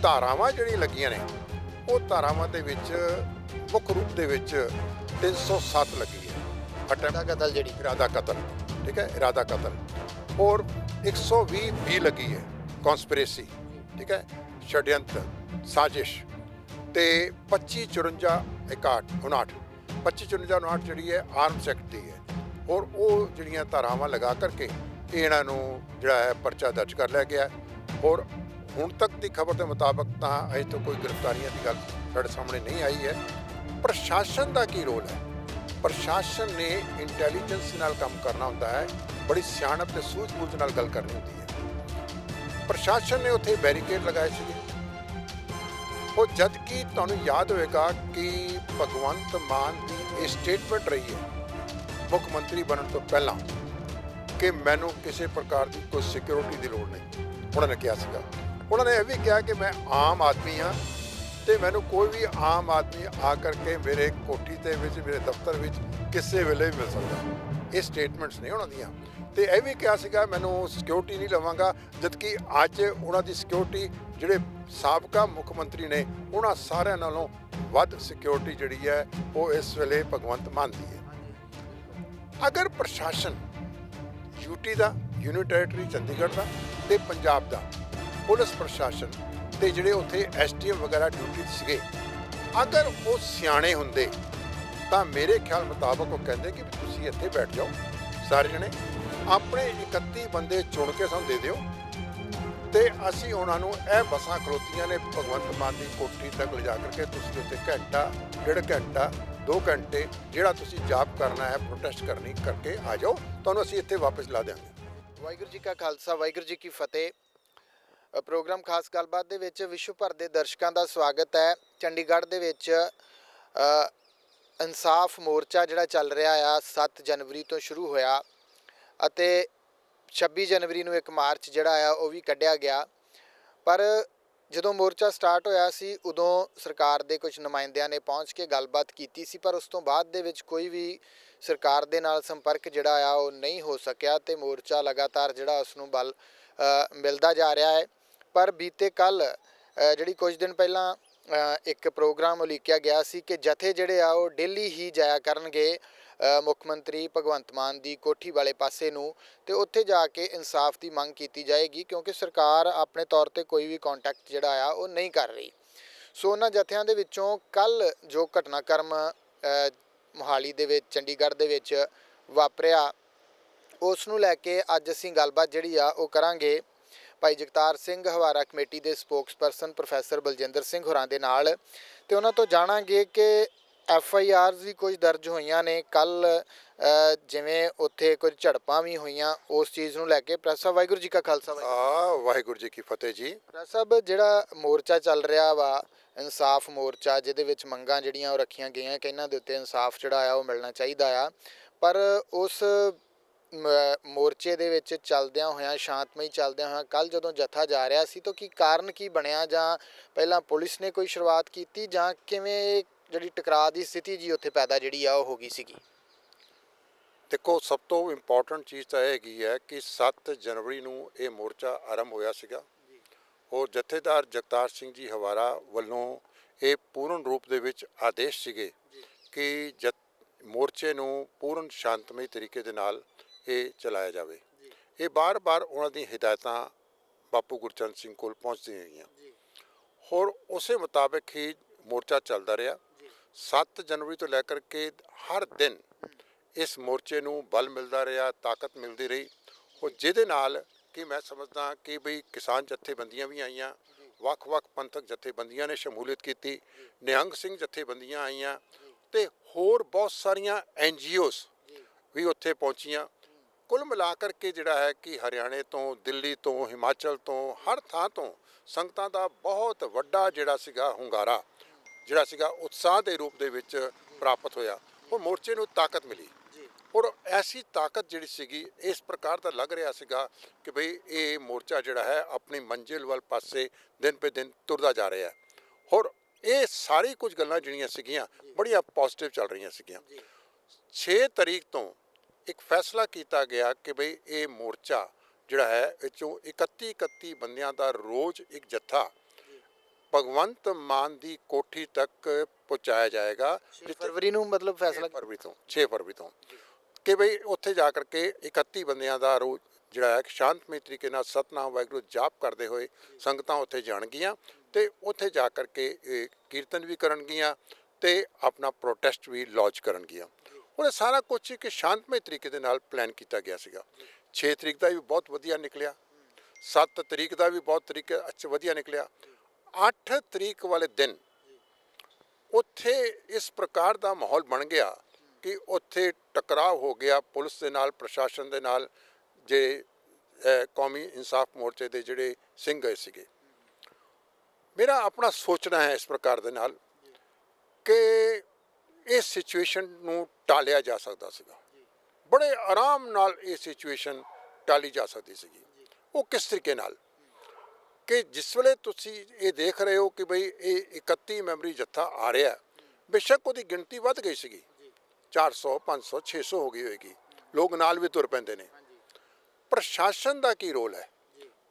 ਧਾਰਾਵਾਂ ਜਿਹੜੀਆਂ ਲੱਗੀਆਂ ਨੇ ਉਹ ਧਾਰਾਵਾਂ ਦੇ ਵਿੱਚ ਮੁੱਖ ਰੂਪ ਦੇ ਵਿੱਚ 307 ਲੱਗੀ ਹੈ ਅਟੈਂਪਟ ਕਤਲ ਜਿਹੜੀ ਇਰਾਦਾ ਕਤਲ, ਠੀਕ ਹੈ, ਇਰਾਦਾ ਕਤਲ। ਔਰ 120 ਵੀ ਲੱਗੀ ਹੈ ਕੌਨਸਪੀਰੇਸੀ, ਠੀਕ ਹੈ, षड्यंत्र, साजिश। ਤੇ 25 54 61 59 25 54 59 ਜਿਹੜੀ ਹੈ ਆਰਮਸ ਐਕਟ ਦੀ ਹੈ। ਔਰ ਉਹ ਜਿਹੜੀਆਂ ਧਾਰਾਵਾਂ ਲਗਾ ਕਰਕੇ ਇਹਨਾਂ ਨੂੰ ਜਿਹੜਾ ਹੈ ਪਰਚਾ ਦਰਜ ਕਰ ਲਿਆ ਗਿਆ। ਔਰ ਹੁਣ ਤੱਕ ਦੀ ਖਬਰ ਦੇ ਮੁਤਾਬਕ ਤਾਂ ਅਜੇ ਤੋਂ ਕੋਈ ਗ੍ਰਿਫਤਾਰੀਆਂ ਦੀ ਗੱਲ ਸਾਡੇ ਸਾਹਮਣੇ ਨਹੀਂ ਆਈ ਹੈ। ਪ੍ਰਸ਼ਾਸਨ ਦਾ ਕੀ ਰੋਲ ਹੈ? ਪ੍ਰਸ਼ਾਸਨ ਨੇ ਇੰਟੈਲੀਜੈਂਸ ਨਾਲ ਕੰਮ ਕਰਨਾ ਹੁੰਦਾ ਹੈ, ਬੜੀ ਸਿਆਣਪ ਤੇ ਸੂਝ-ਬੂਝ ਨਾਲ ਗੱਲ ਕਰਨੀ ਹੁੰਦੀ ਹੈ। ਪ੍ਰਸ਼ਾਸਨ ਨੇ ਉੱਥੇ ਬੈਰੀਕੇਡ ਲਗਾਏ ਸੀਗੇ। ਉਹ ਜਦ ਕਿ ਤੁਹਾਨੂੰ ਯਾਦ ਹੋਵੇਗਾ ਕਿ ਭਗਵੰਤ ਮਾਨ ਦੀ ਇਹ ਸਟੇਟਮੈਂਟ ਰਹੀ ਹੈ ਮੁੱਖ ਮੰਤਰੀ ਬਣਨ ਤੋਂ ਪਹਿਲਾਂ ਕਿ ਮੈਨੂੰ ਕਿਸੇ ਪ੍ਰਕਾਰ ਦੀ ਕੋਈ ਸਿਕਿਉਰਿਟੀ ਦੀ ਲੋੜ ਨਹੀਂ। ਉਹਨਾਂ ਨੇ ਕਿਹਾ ਸੀਗਾ, ਉਹਨਾਂ ਨੇ ਇਹ ਵੀ ਕਿਹਾ ਕਿ ਮੈਂ ਆਮ ਆਦਮੀ ਹਾਂ ਤੇ ਮੈਨੂੰ ਕੋਈ ਵੀ ਆਮ ਆਦਮੀ ਆ ਕਰਕੇ ਮੇਰੇ ਕੋਠੀ ਦੇ ਵਿੱਚ, ਮੇਰੇ ਦਫ਼ਤਰ ਵਿੱਚ ਕਿਸੇ ਵੇਲੇ ਵੀ ਮਿਲ ਸਕਦਾ। ਇਹ ਸਟੇਟਮੈਂਟਸ ਨੇ ਉਹਨਾਂ ਦੀਆਂ। ਤੇ ਇਹ ਵੀ ਕਿਹਾ ਸੀਗਾ ਮੈਨੂੰ ਸਿਕਿਉਰਿਟੀ ਨਹੀਂ ਲਵਾਂਗਾ, ਜਦਕਿ ਅੱਜ ਉਹਨਾਂ ਦੀ ਸਿਕਿਉਰਿਟੀ ਜਿਹੜੇ ਸਾਬਕਾ ਮੁੱਖ ਮੰਤਰੀ ਨੇ ਉਹਨਾਂ ਸਾਰਿਆਂ ਨਾਲੋਂ ਵੱਧ ਸਿਕਿਉਰਿਟੀ ਜਿਹੜੀ ਹੈ ਉਹ ਇਸ ਵੇਲੇ ਭਗਵੰਤ ਮਾਨ ਦੀ ਹੈ। ਅਗਰ ਪ੍ਰਸ਼ਾਸਨ ਯੂਟੀ ਦਾ, ਯੂਨੀਅਨ ਟੈਰੀਟਰੀ ਚੰਡੀਗੜ੍ਹ ਦਾ ਤੇ ਪੰਜਾਬ ਦਾ ਪੁਲਿਸ ਪ੍ਰਸ਼ਾਸਨ ਤੇ ਜਿਹੜੇ ਉੱਥੇ ਐਸਟੀਐਫ ਵਗੈਰਾ ਡਿਊਟੀ ਸੀਗੇ, ਅਗਰ ਉਹ ਸਿਆਣੇ ਹੁੰਦੇ ਤਾਂ ਮੇਰੇ ਖਿਆਲ ਮੁਤਾਬਕ ਉਹ ਕਹਿੰਦੇ ਕਿ ਤੁਸੀਂ ਇੱਥੇ ਬੈਠ ਜਾਓ, ਸਾਰੇ ਜਣੇ ਆਪਣੇ 31 ਬੰਦੇ ਚੁਣ ਕੇ ਸਾਨੂੰ ਦੇ ਦਿਓ ਤੇ ਅਸੀਂ ਉਹਨਾਂ ਨੂੰ ਇਹ ਬੱਸਾਂ ਖਲੋਤੀਆਂ ਨੇ ਭਗਵੰਤ ਮਾਨ ਦੀ ਕੋਠੀ ਤੱਕ ਲਿਜਾ ਕਰਕੇ ਤੁਸੀਂ ਉੱਥੇ ਘੰਟਾ, ਡੇਢ ਘੰਟਾ, 2 ਘੰਟੇ ਜਿਹੜਾ ਤੁਸੀਂ ਜਾਪ ਕਰਨਾ ਹੈ, ਪ੍ਰੋਟੈਸਟ ਕਰਨੀ ਕਰਕੇ ਆ ਜਾਓ, ਤੁਹਾਨੂੰ ਅਸੀਂ ਇੱਥੇ ਵਾਪਸ ਲਾ ਦਿਆਂਗੇ। ਵਾਹਿਗੁਰੂ ਜੀ ਕਾ ਖਾਲਸਾ, ਵਾਹਿਗੁਰੂ ਜੀ ਕੀ ਫਤਿਹ। ਪ੍ਰੋਗਰਾਮ ਖਾਸ ਗੱਲਬਾਤ ਦੇ ਵਿੱਚ ਵਿਸ਼ਵ ਭਰ ਦੇ ਦਰਸ਼ਕਾਂ ਦਾ ਸਵਾਗਤ ਹੈ। ਚੰਡੀਗੜ੍ਹ ਦੇ ਵਿੱਚ ਇਨਸਾਫ ਮੋਰਚਾ ਜਿਹੜਾ ਚੱਲ ਰਿਹਾ ਆ 7 ਜਨਵਰੀ ਤੋਂ ਸ਼ੁਰੂ ਹੋਇਆ ਅਤੇ 26 ਜਨਵਰੀ ਨੂੰ ਇੱਕ ਮਾਰਚ ਜਿਹੜਾ ਆ ਉਹ ਵੀ ਕੱਢਿਆ ਗਿਆ। ਪਰ ਜਦੋਂ ਮੋਰਚਾ ਸਟਾਰਟ ਹੋਇਆ ਸੀ ਉਦੋਂ ਸਰਕਾਰ ਦੇ ਕੁਝ ਨੁਮਾਇੰਦਿਆਂ ਨੇ ਪਹੁੰਚ ਕੇ ਗੱਲਬਾਤ ਕੀਤੀ ਸੀ, ਪਰ ਉਸ ਤੋਂ ਬਾਅਦ ਦੇ ਵਿੱਚ ਕੋਈ ਵੀ ਸਰਕਾਰ ਦੇ ਨਾਲ ਸੰਪਰਕ ਜਿਹੜਾ ਆ ਉਹ ਨਹੀਂ ਹੋ ਸਕਿਆ ਤੇ ਮੋਰਚਾ ਲਗਾਤਾਰ ਜਿਹੜਾ ਉਸ ਨੂੰ ਬਲ ਮਿਲਦਾ ਜਾ ਰਿਹਾ ਹੈ। ਪਰ ਬੀਤੇ ਕੱਲ੍ਹ ਜਿਹੜੀ ਕੁਝ ਦਿਨ ਪਹਿਲਾਂ ਇੱਕ ਪ੍ਰੋਗਰਾਮ ਉਲੀਕਿਆ ਗਿਆ ਸੀ ਕਿ ਜਥੇ ਜਿਹੜੇ ਆ ਉਹ ਦਿੱਲੀ ਹੀ ਜਾਇਆ ਕਰਨਗੇ ਮੁੱਖ ਮੰਤਰੀ ਭਗਵੰਤ ਮਾਨ ਦੀ ਕੋਠੀ ਵਾਲੇ ਪਾਸੇ ਨੂੰ ਤੇ ਉੱਥੇ ਜਾ ਕੇ ਇਨਸਾਫ ਦੀ ਮੰਗ ਕੀਤੀ ਜਾਏਗੀ, ਕਿਉਂਕਿ ਸਰਕਾਰ ਆਪਣੇ ਤੌਰ ਤੇ ਕੋਈ ਵੀ ਕੰਟੈਕਟ ਜਿਹੜਾ ਆ ਉਹ ਨਹੀਂ ਕਰ ਰਹੀ। ਸੋ ਉਹਨਾਂ ਜਥਿਆਂ ਦੇ ਵਿੱਚੋਂ ਕੱਲ੍ਹ ਜੋ ਘਟਨਾਕ੍ਰਮ ਮੋਹਾਲੀ ਦੇ ਵਿੱਚ, ਚੰਡੀਗੜ੍ਹ ਦੇ ਵਿੱਚ ਵਾਪਰਿਆ, ਉਸ ਨੂੰ ਲੈ ਕੇ ਅੱਜ ਅਸੀਂ ਗੱਲਬਾਤ ਜਿਹੜੀ ਆ ਉਹ ਕਰਾਂਗੇ ਭਾਈ ਜਗਤਾਰ ਸਿੰਘ ਹਵਾਰਾ ਕਮੇਟੀ ਦੇ ਸਪੋਕਸਪਰਸਨ ਪ੍ਰੋਫੈਸਰ ਬਲਜਿੰਦਰ ਸਿੰਘ ਹੋਰਾਂ ਦੇ ਨਾਲ ਤੇ ਉਹਨਾਂ ਤੋਂ ਜਾਣਾਂਗੇ ਕਿ FIRs ਵੀ ਕੁਝ ਦਰਜ ਹੋਈਆਂ ਨੇ। ਕੱਲ੍ਹ ਜਿਵੇਂ ਉੱਥੇ ਕੁਝ ਝੜਪਾਂ ਵੀ ਹੋਈਆਂ, ਉਸ ਚੀਜ਼ ਨੂੰ ਲੈ ਕੇ। ਪ੍ਰੈਸ ਸਾਹਿਬ ਵਾਹਿਗੁਰੂ ਜੀ ਕਾ ਖਾਲਸਾ, ਵਾਹਿਗੁਰੂ ਜੀ ਕੀ ਫਤਿਹ ਜੀ। ਪ੍ਰੈਸ ਸਾਹਿਬ, ਜਿਹੜਾ ਮੋਰਚਾ ਚੱਲ ਰਿਹਾ ਵਾ ਇਨਸਾਫ ਮੋਰਚਾ, ਜਿਹਦੇ ਵਿੱਚ ਮੰਗਾਂ ਜਿਹੜੀਆਂ ਉਹ ਰੱਖੀਆਂ ਗਈਆਂ ਕਿ ਇਹਨਾਂ ਦੇ ਉੱਤੇ ਇਨਸਾਫ ਜਿਹੜਾ ਆ ਉਹ ਮਿਲਣਾ ਚਾਹੀਦਾ ਆ, ਪਰ ਉਸ ਮੋਰਚੇ ਦੇ ਵਿੱਚ ਚੱਲਦਿਆਂ ਹੋਇਆਂ, ਸ਼ਾਂਤਮਈ ਚੱਲਦਿਆਂ ਹੋਇਆਂ ਕੱਲ੍ਹ ਜਦੋਂ ਜਥਾ ਜਾ ਰਿਹਾ ਸੀ ਤਾਂ ਕੀ ਕਾਰਨ ਕੀ ਬਣਿਆ? ਜਾਂ ਪਹਿਲਾਂ ਪੁਲਿਸ ਨੇ ਕੋਈ ਸ਼ੁਰੂਆਤ ਕੀਤੀ ਜਾਂ ਕਿਵੇਂ ਜਿਹੜੀ ਟਕਰਾਅ ਦੀ ਸਥਿਤੀ ਜੀ ਉੱਥੇ ਪੈਦਾ ਜਿਹੜੀ ਆ ਉਹ ਹੋ ਗਈ ਸੀਗੀ? ਦੇਖੋ, ਸਭ ਤੋਂ ਇੰਪੋਰਟੈਂਟ ਚੀਜ਼ ਤਾਂ ਇਹ ਹੈਗੀ ਹੈ ਕਿ 7 ਜਨਵਰੀ ਨੂੰ ਇਹ ਮੋਰਚਾ ਆਰੰਭ ਹੋਇਆ ਸੀਗਾ ਔਰ ਜਥੇਦਾਰ ਜਗਤਾਰ ਸਿੰਘ ਜੀ ਹਵਾਰਾ ਵੱਲੋਂ ਇਹ ਪੂਰਨ ਰੂਪ ਦੇ ਵਿੱਚ ਆਦੇਸ਼ ਸੀਗੇ ਕਿ ਮੋਰਚੇ ਨੂੰ ਪੂਰਨ ਸ਼ਾਂਤਮਈ ਤਰੀਕੇ ਦੇ ਨਾਲ ਇਹ ਚਲਾਇਆ ਜਾਵੇ। ਇਹ ਬਾਰ-ਬਾਰ ਉਹਨਾਂ ਦੀ ਹਦਾਇਤਾਂ ਬਾਪੂ ਗੁਰਚਰਨ ਸਿੰਘ ਕੋਲ ਪਹੁੰਚਦੀਆਂ ਰਹੀਆਂ ਔਰ ਉਸੇ ਮੁਤਾਬਕ ਹੀ ਮੋਰਚਾ ਚੱਲਦਾ ਰਿਹਾ। 7 ਜਨਵਰੀ ਤੋਂ ਲੈ ਕਰਕੇ ਹਰ ਦਿਨ ਇਸ ਮੋਰਚੇ ਨੂੰ ਬਲ ਮਿਲਦਾ ਰਿਹਾ, ਤਾਕਤ ਮਿਲਦੀ ਰਹੀ ਔਰ ਜਿਹਦੇ ਨਾਲ ਕਿ ਮੈਂ ਸਮਝਦਾ ਕਿ ਬਈ ਕਿਸਾਨ ਜਥੇਬੰਦੀਆਂ ਵੀ ਆਈਆਂ, ਵੱਖ-ਵੱਖ ਪੰਥਕ ਜਥੇਬੰਦੀਆਂ ਨੇ ਸ਼ਮੂਲੀਅਤ ਕੀਤੀ, ਨਿਹੰਗ ਸਿੰਘ ਜਥੇਬੰਦੀਆਂ ਆਈਆਂ ਤੇ ਹੋਰ ਬਹੁਤ ਸਾਰੀਆਂ NGOs ਵੀ ਉੱਥੇ ਪਹੁੰਚੀਆਂ। ਕੁੱਲ ਮਿਲਾ ਕਰਕੇ ਜਿਹੜਾ ਹੈ ਕਿ ਹਰਿਆਣੇ ਤੋਂ, ਦਿੱਲੀ ਤੋਂ, ਹਿਮਾਚਲ ਤੋਂ, ਹਰ ਥਾਂ ਤੋਂ ਸੰਗਤਾਂ ਦਾ ਬਹੁਤ ਵੱਡਾ ਜਿਹੜਾ ਸੀਗਾ ਹੁੰਗਾਰਾ, ਜਿਹੜਾ ਸੀਗਾ ਉਤਸ਼ਾਹ ਦੇ ਰੂਪ ਦੇ ਵਿੱਚ ਪ੍ਰਾਪਤ ਹੋਇਆ ਔਰ ਮੋਰਚੇ ਨੂੰ ਤਾਕਤ ਮਿਲੀ। ਔਰ ਐਸੀ ਤਾਕਤ ਜਿਹੜੀ ਸੀਗੀ, ਇਸ ਪ੍ਰਕਾਰ ਦਾ ਲੱਗ ਰਿਹਾ ਸੀਗਾ ਕਿ ਬਈ ਇਹ ਮੋਰਚਾ ਜਿਹੜਾ ਹੈ ਆਪਣੀ ਮੰਜ਼ਿਲ ਵੱਲ ਪਾਸੇ ਦਿਨ ਪੇ ਦਿਨ ਤੁਰਦਾ ਜਾ ਰਿਹਾ ਔਰ ਇਹ ਸਾਰੀ ਕੁਝ ਗੱਲਾਂ ਜਿਹੜੀਆਂ ਸੀਗੀਆਂ ਬੜੀਆਂ ਪੋਜ਼ਿਟਿਵ ਚੱਲ ਰਹੀਆਂ ਸੀਗੀਆਂ। 6 ਤਰੀਕ ਤੋਂ ਇੱਕ ਫੈਸਲਾ ਕੀਤਾ ਗਿਆ ਕਿ ਬਈ ਇਹ ਮੋਰਚਾ ਜਿਹੜਾ ਹੈ ਵਿੱਚੋਂ 31 ਬੰਦਿਆਂ ਦਾ ਰੋਜ਼ ਇੱਕ ਜੱਥਾ ਭਗਵੰਤ ਮਾਨ ਦੀ ਕੋਠੀ ਤੱਕ ਪਹੁੰਚਾਇਆ ਜਾਏਗਾ 6 ਫਰਵਰੀ ਨੂੰ ਮਤਲਬ ਫੈਸਲਾ 6 ਫਰਵਰੀ ਤੋਂ ਕਿ ਬਈ ਉੱਥੇ ਜਾ ਕਰਕੇ 31 ਬੰਦਿਆਂ ਦਾ ਰੋਜ਼ ਜਿਹੜਾ ਹੈ ਸ਼ਾਂਤਮਈ ਤਰੀਕੇ ਨਾਲ ਸਤਨਾਮ ਵਾਹਿਗੁਰੂ ਜਾਪ ਕਰਦੇ ਹੋਏ ਸੰਗਤਾਂ ਉੱਥੇ ਜਾਣਗੀਆਂ ਤੇ ਉੱਥੇ ਜਾ ਕਰਕੇ ਇਹ ਕੀਰਤਨ ਵੀ ਕਰਨਗੀਆਂ ਤੇ ਆਪਣਾ ਪ੍ਰੋਟੈਸਟ ਵੀ ਲੌਂਚ ਕਰਨਗੀਆਂ। ਉਹ ਸਾਰਾ ਕੁਝ ਇੱਕ ਸ਼ਾਂਤਮਈ ਤਰੀਕੇ ਦੇ ਨਾਲ ਪਲਾਨ ਕੀਤਾ ਗਿਆ ਸੀਗਾ। 6 ਤਰੀਕ ਦਾ ਵੀ ਬਹੁਤ ਵਧੀਆ ਨਿਕਲਿਆ, 7 ਤਰੀਕ ਦਾ ਵੀ ਬਹੁਤ ਅੱਛਾ ਵਧੀਆ ਨਿਕਲਿਆ। 8 ਤਰੀਕ ਵਾਲੇ ਦਿਨ ਉੱਥੇ ਇਸ ਪ੍ਰਕਾਰ ਦਾ ਮਾਹੌਲ ਬਣ ਗਿਆ ਕਿ ਉੱਥੇ ਟਕਰਾਅ ਹੋ ਗਿਆ ਪੁਲਿਸ ਦੇ ਨਾਲ, ਪ੍ਰਸ਼ਾਸਨ ਦੇ ਨਾਲ, ਜੇ ਕੌਮੀ ਇਨਸਾਫ ਮੋਰਚੇ ਦੇ ਜਿਹੜੇ ਸਿੰਘ ਗਏ ਸੀਗੇ। ਮੇਰਾ ਆਪਣਾ ਸੋਚਣਾ ਹੈ ਇਸ ਪ੍ਰਕਾਰ ਦੇ ਨਾਲ ਕਿ ਇਸ ਸਿਚੁਏਸ਼ਨ ਨੂੰ ਟਾਲਿਆ ਜਾ ਸਕਦਾ ਸੀਗਾ, ਬੜੇ ਆਰਾਮ ਨਾਲ ਇਹ ਸਿਚੁਏਸ਼ਨ ਟਾਲੀ ਜਾ ਸਕਦੀ ਸੀਗੀ। ਉਹ ਕਿਸ ਤਰੀਕੇ ਨਾਲ ਕਿ ਜਿਸ ਵੇਲੇ ਤੁਸੀਂ ਇਹ ਦੇਖ ਰਹੇ ਹੋ ਕਿ ਬਈ ਇਹ 31 ਮੈਂਬਰੀ ਜੱਥਾ ਆ ਰਿਹਾ, ਬੇਸ਼ੱਕ ਉਹਦੀ ਗਿਣਤੀ ਵੱਧ ਗਈ ਸੀਗੀ, 400 500 600 ਹੋ ਗਈ ਹੋਏਗੀ, ਲੋਕ ਨਾਲ ਵੀ ਤੁਰ ਪੈਂਦੇ ਨੇ। ਪ੍ਰਸ਼ਾਸਨ ਦਾ ਕੀ ਰੋਲ ਹੈ?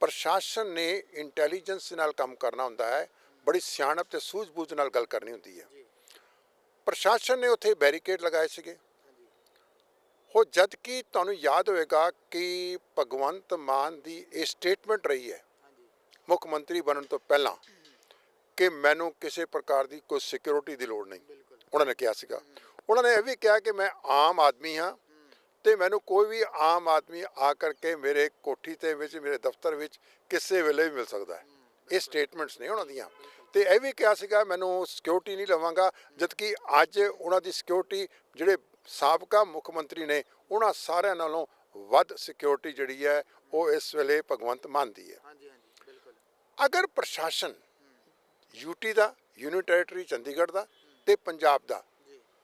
ਪ੍ਰਸ਼ਾਸਨ ਨੇ ਇੰਟੈਲੀਜੈਂਸ ਨਾਲ ਕੰਮ ਕਰਨਾ ਹੁੰਦਾ ਹੈ, ਬੜੀ ਸਿਆਣਪ ਤੇ ਸੂਝ-ਬੂਝ ਨਾਲ ਗੱਲ ਕਰਨੀ ਹੁੰਦੀ ਹੈ। ਪ੍ਰਸ਼ਾਸਨ ਨੇ ਉੱਥੇ ਬੈਰੀਕੇਡ ਲਗਾਏ ਸੀਗੇ। ਉਹ ਜਦ ਕਿ ਤੁਹਾਨੂੰ ਯਾਦ ਹੋਵੇਗਾ ਕਿ ਭਗਵੰਤ ਮਾਨ ਦੀ ਇਹ ਸਟੇਟਮੈਂਟ ਰਹੀ ਹੈ ਮੁੱਖ ਮੰਤਰੀ ਬਣਨ ਤੋਂ ਪਹਿਲਾਂ ਕਿ ਮੈਨੂੰ ਕਿਸੇ ਪ੍ਰਕਾਰ ਦੀ ਕੋਈ ਸਿਕਿਉਰਿਟੀ ਦੀ ਲੋੜ ਨਹੀਂ। ਉਹਨਾਂ ਨੇ ਕਿਹਾ ਸੀਗਾ, ਉਹਨਾਂ ਨੇ ਇਹ ਵੀ ਕਿਹਾ ਕਿ ਮੈਂ ਆਮ ਆਦਮੀ ਹਾਂ ਤੇ ਮੈਨੂੰ ਕੋਈ ਵੀ ਆਮ ਆਦਮੀ ਆ ਕਰਕੇ ਮੇਰੇ ਕੋਠੀ ਤੇ ਵਿੱਚ, ਮੇਰੇ ਦਫ਼ਤਰ ਵਿੱਚ ਕਿਸੇ ਵੇਲੇ ਵੀ ਮਿਲ ਸਕਦਾ ਹੈ। ਇਹ ਸਟੇਟਮੈਂਟਸ ਨੇ ਉਹਨਾਂ ਦੀਆਂ। ਤੇ ਇਹ ਵੀ ਕਿਹਾ ਸੀਗਾ ਮੈਨੂੰ ਸਿਕਿਉਰਿਟੀ ਨਹੀਂ ਲਵਾਂਗਾ, ਜਦਕਿ ਅੱਜ ਉਹਨਾਂ ਦੀ ਸਿਕਿਉਰਿਟੀ ਜਿਹੜੇ ਸਾਬਕਾ ਮੁੱਖ ਮੰਤਰੀ ਨੇ ਉਹਨਾਂ ਸਾਰਿਆਂ ਨਾਲੋਂ ਵੱਧ ਸਿਕਿਉਰਿਟੀ ਜਿਹੜੀ ਹੈ ਉਹ ਇਸ ਵੇਲੇ ਭਗਵੰਤ ਮਾਨ ਦੀ ਹੈ। ਅਗਰ ਪ੍ਰਸ਼ਾਸਨ ਯੂਟੀ ਦਾ, ਯੂਨੀਅਨ ਟੈਰੀਟਰੀ ਚੰਡੀਗੜ੍ਹ ਦਾ ਤੇ ਪੰਜਾਬ ਦਾ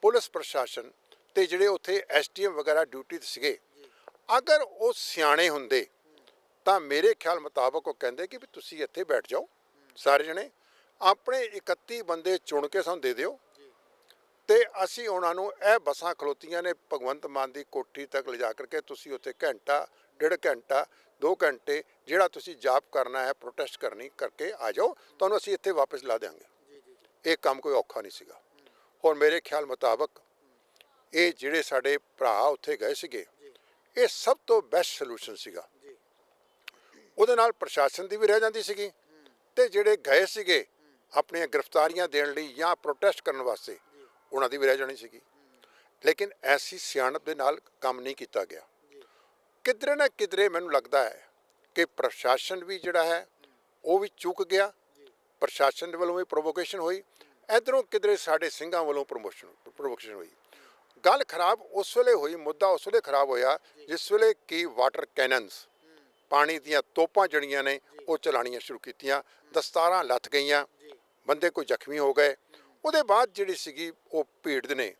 ਪੁਲਿਸ ਪ੍ਰਸ਼ਾਸਨ ਤੇ ਜਿਹੜੇ ਉੱਥੇ ਐਸਟੀਐਮ ਵਗੈਰਾ ਡਿਊਟੀ ਤੇ ਸੀਗੇ, ਅਗਰ ਉਹ ਸਿਆਣੇ ਹੁੰਦੇ ਤਾਂ ਮੇਰੇ ਖਿਆਲ ਮੁਤਾਬਕ ਉਹ ਕਹਿੰਦੇ ਕਿ ਵੀ ਤੁਸੀਂ ਇੱਥੇ ਬੈਠ ਜਾਓ, ਸਾਰੇ ਜਣੇ ਆਪਣੇ 31 ਬੰਦੇ ਚੁਣ ਕੇ ਸਾਨੂੰ ਦੇ ਦਿਓ ਤੇ ਅਸੀਂ ਉਹਨਾਂ ਨੂੰ ਇਹ ਬੱਸਾਂ ਖਲੋਤੀਆਂ ਨੇ ਭਗਵੰਤ ਮਾਨ ਦੀ ਕੋਠੀ ਤੱਕ ਲਿਜਾ ਕਰਕੇ ਤੁਸੀਂ ਉੱਥੇ ਘੰਟਾ, 1.5 ਘੰਟਾ, 2 ਘੰਟੇ ਜਿਹੜਾ ਤੁਸੀਂ ਜਾਪ ਕਰਨਾ ਹੈ, ਪ੍ਰੋਟੈਸਟ ਕਰਨੀ ਕਰਕੇ ਆ ਜਾਓ, ਤੁਹਾਨੂੰ ਅਸੀਂ ਇੱਥੇ ਵਾਪਸ ਲਾ ਦਿਆਂਗੇ। ਇਹ ਕੰਮ ਕੋਈ ਔਖਾ ਨਹੀਂ ਸੀਗਾ। ਔਰ ਮੇਰੇ ਖਿਆਲ ਮੁਤਾਬਕ ਇਹ ਜਿਹੜੇ ਸਾਡੇ ਭਰਾ ਉੱਥੇ ਗਏ ਸੀਗੇ, ਇਹ ਸਭ ਤੋਂ ਬੈਸਟ ਸੋਲੂਸ਼ਨ ਸੀਗਾ। ਉਹਦੇ ਨਾਲ ਪ੍ਰਸ਼ਾਸਨ ਦੀ ਵੀ ਰਹਿ ਜਾਂਦੀ ਸੀਗੀ ਤੇ ਜਿਹੜੇ ਗਏ ਸੀਗੇ ਆਪਣੀਆਂ ਗ੍ਰਿਫਤਾਰੀਆਂ ਦੇਣ ਲਈ ਜਾਂ ਪ੍ਰੋਟੈਸਟ ਕਰਨ ਵਾਸਤੇ, ਉਹਨਾਂ ਦੀ ਵੀ ਰਹਿ ਜਾਣੀ ਸੀਗੀ। ਲੇਕਿਨ ਐਸੀ ਸਿਆਣਪ ਦੇ ਨਾਲ ਕੰਮ ਨਹੀਂ ਕੀਤਾ ਗਿਆ। ਕਿਧਰੇ ਨਾ ਕਿਧਰੇ ਮੈਨੂੰ ਲੱਗਦਾ ਹੈ ਕਿ ਪ੍ਰਸ਼ਾਸਨ ਵੀ ਜਿਹੜਾ ਹੈ ਉਹ ਵੀ ਚੁੱਕ ਗਿਆ, ਪ੍ਰਸ਼ਾਸਨ ਦੇ ਵੱਲੋਂ ਵੀ ਪ੍ਰੋਵੋਕੇਸ਼ਨ ਹੋਈ, ਇੱਧਰੋਂ ਕਿਧਰੇ ਸਾਡੇ ਸਿੰਘਾਂ ਵੱਲੋਂ ਪ੍ਰੋਵੋਕੇਸ਼ਨ ਹੋਈ। ਗੱਲ ਖਰਾਬ ਉਸ ਵੇਲੇ ਹੋਈ, ਮੁੱਦਾ ਉਸ ਵੇਲੇ ਖਰਾਬ ਹੋਇਆ ਜਿਸ ਵੇਲੇ ਕਿ ਵਾਟਰ ਕੈਨਨਸ, ਪਾਣੀ ਦੀਆਂ ਤੋਪਾਂ ਜਿਹੜੀਆਂ ਨੇ ਉਹ ਚਲਾਉਣੀਆਂ ਸ਼ੁਰੂ ਕੀਤੀਆਂ, ਦਸਤਾਰਾਂ ਲੱਥ ਗਈਆਂ, ਬੰਦੇ ਕੋਈ ਜ਼ਖਮੀ ਹੋ ਗਏ। ਉਹਦੇ ਬਾਅਦ ਜਿਹੜੀ ਸੀਗੀ ਉਹ ਭੀੜ ਦੇ ਨੇ,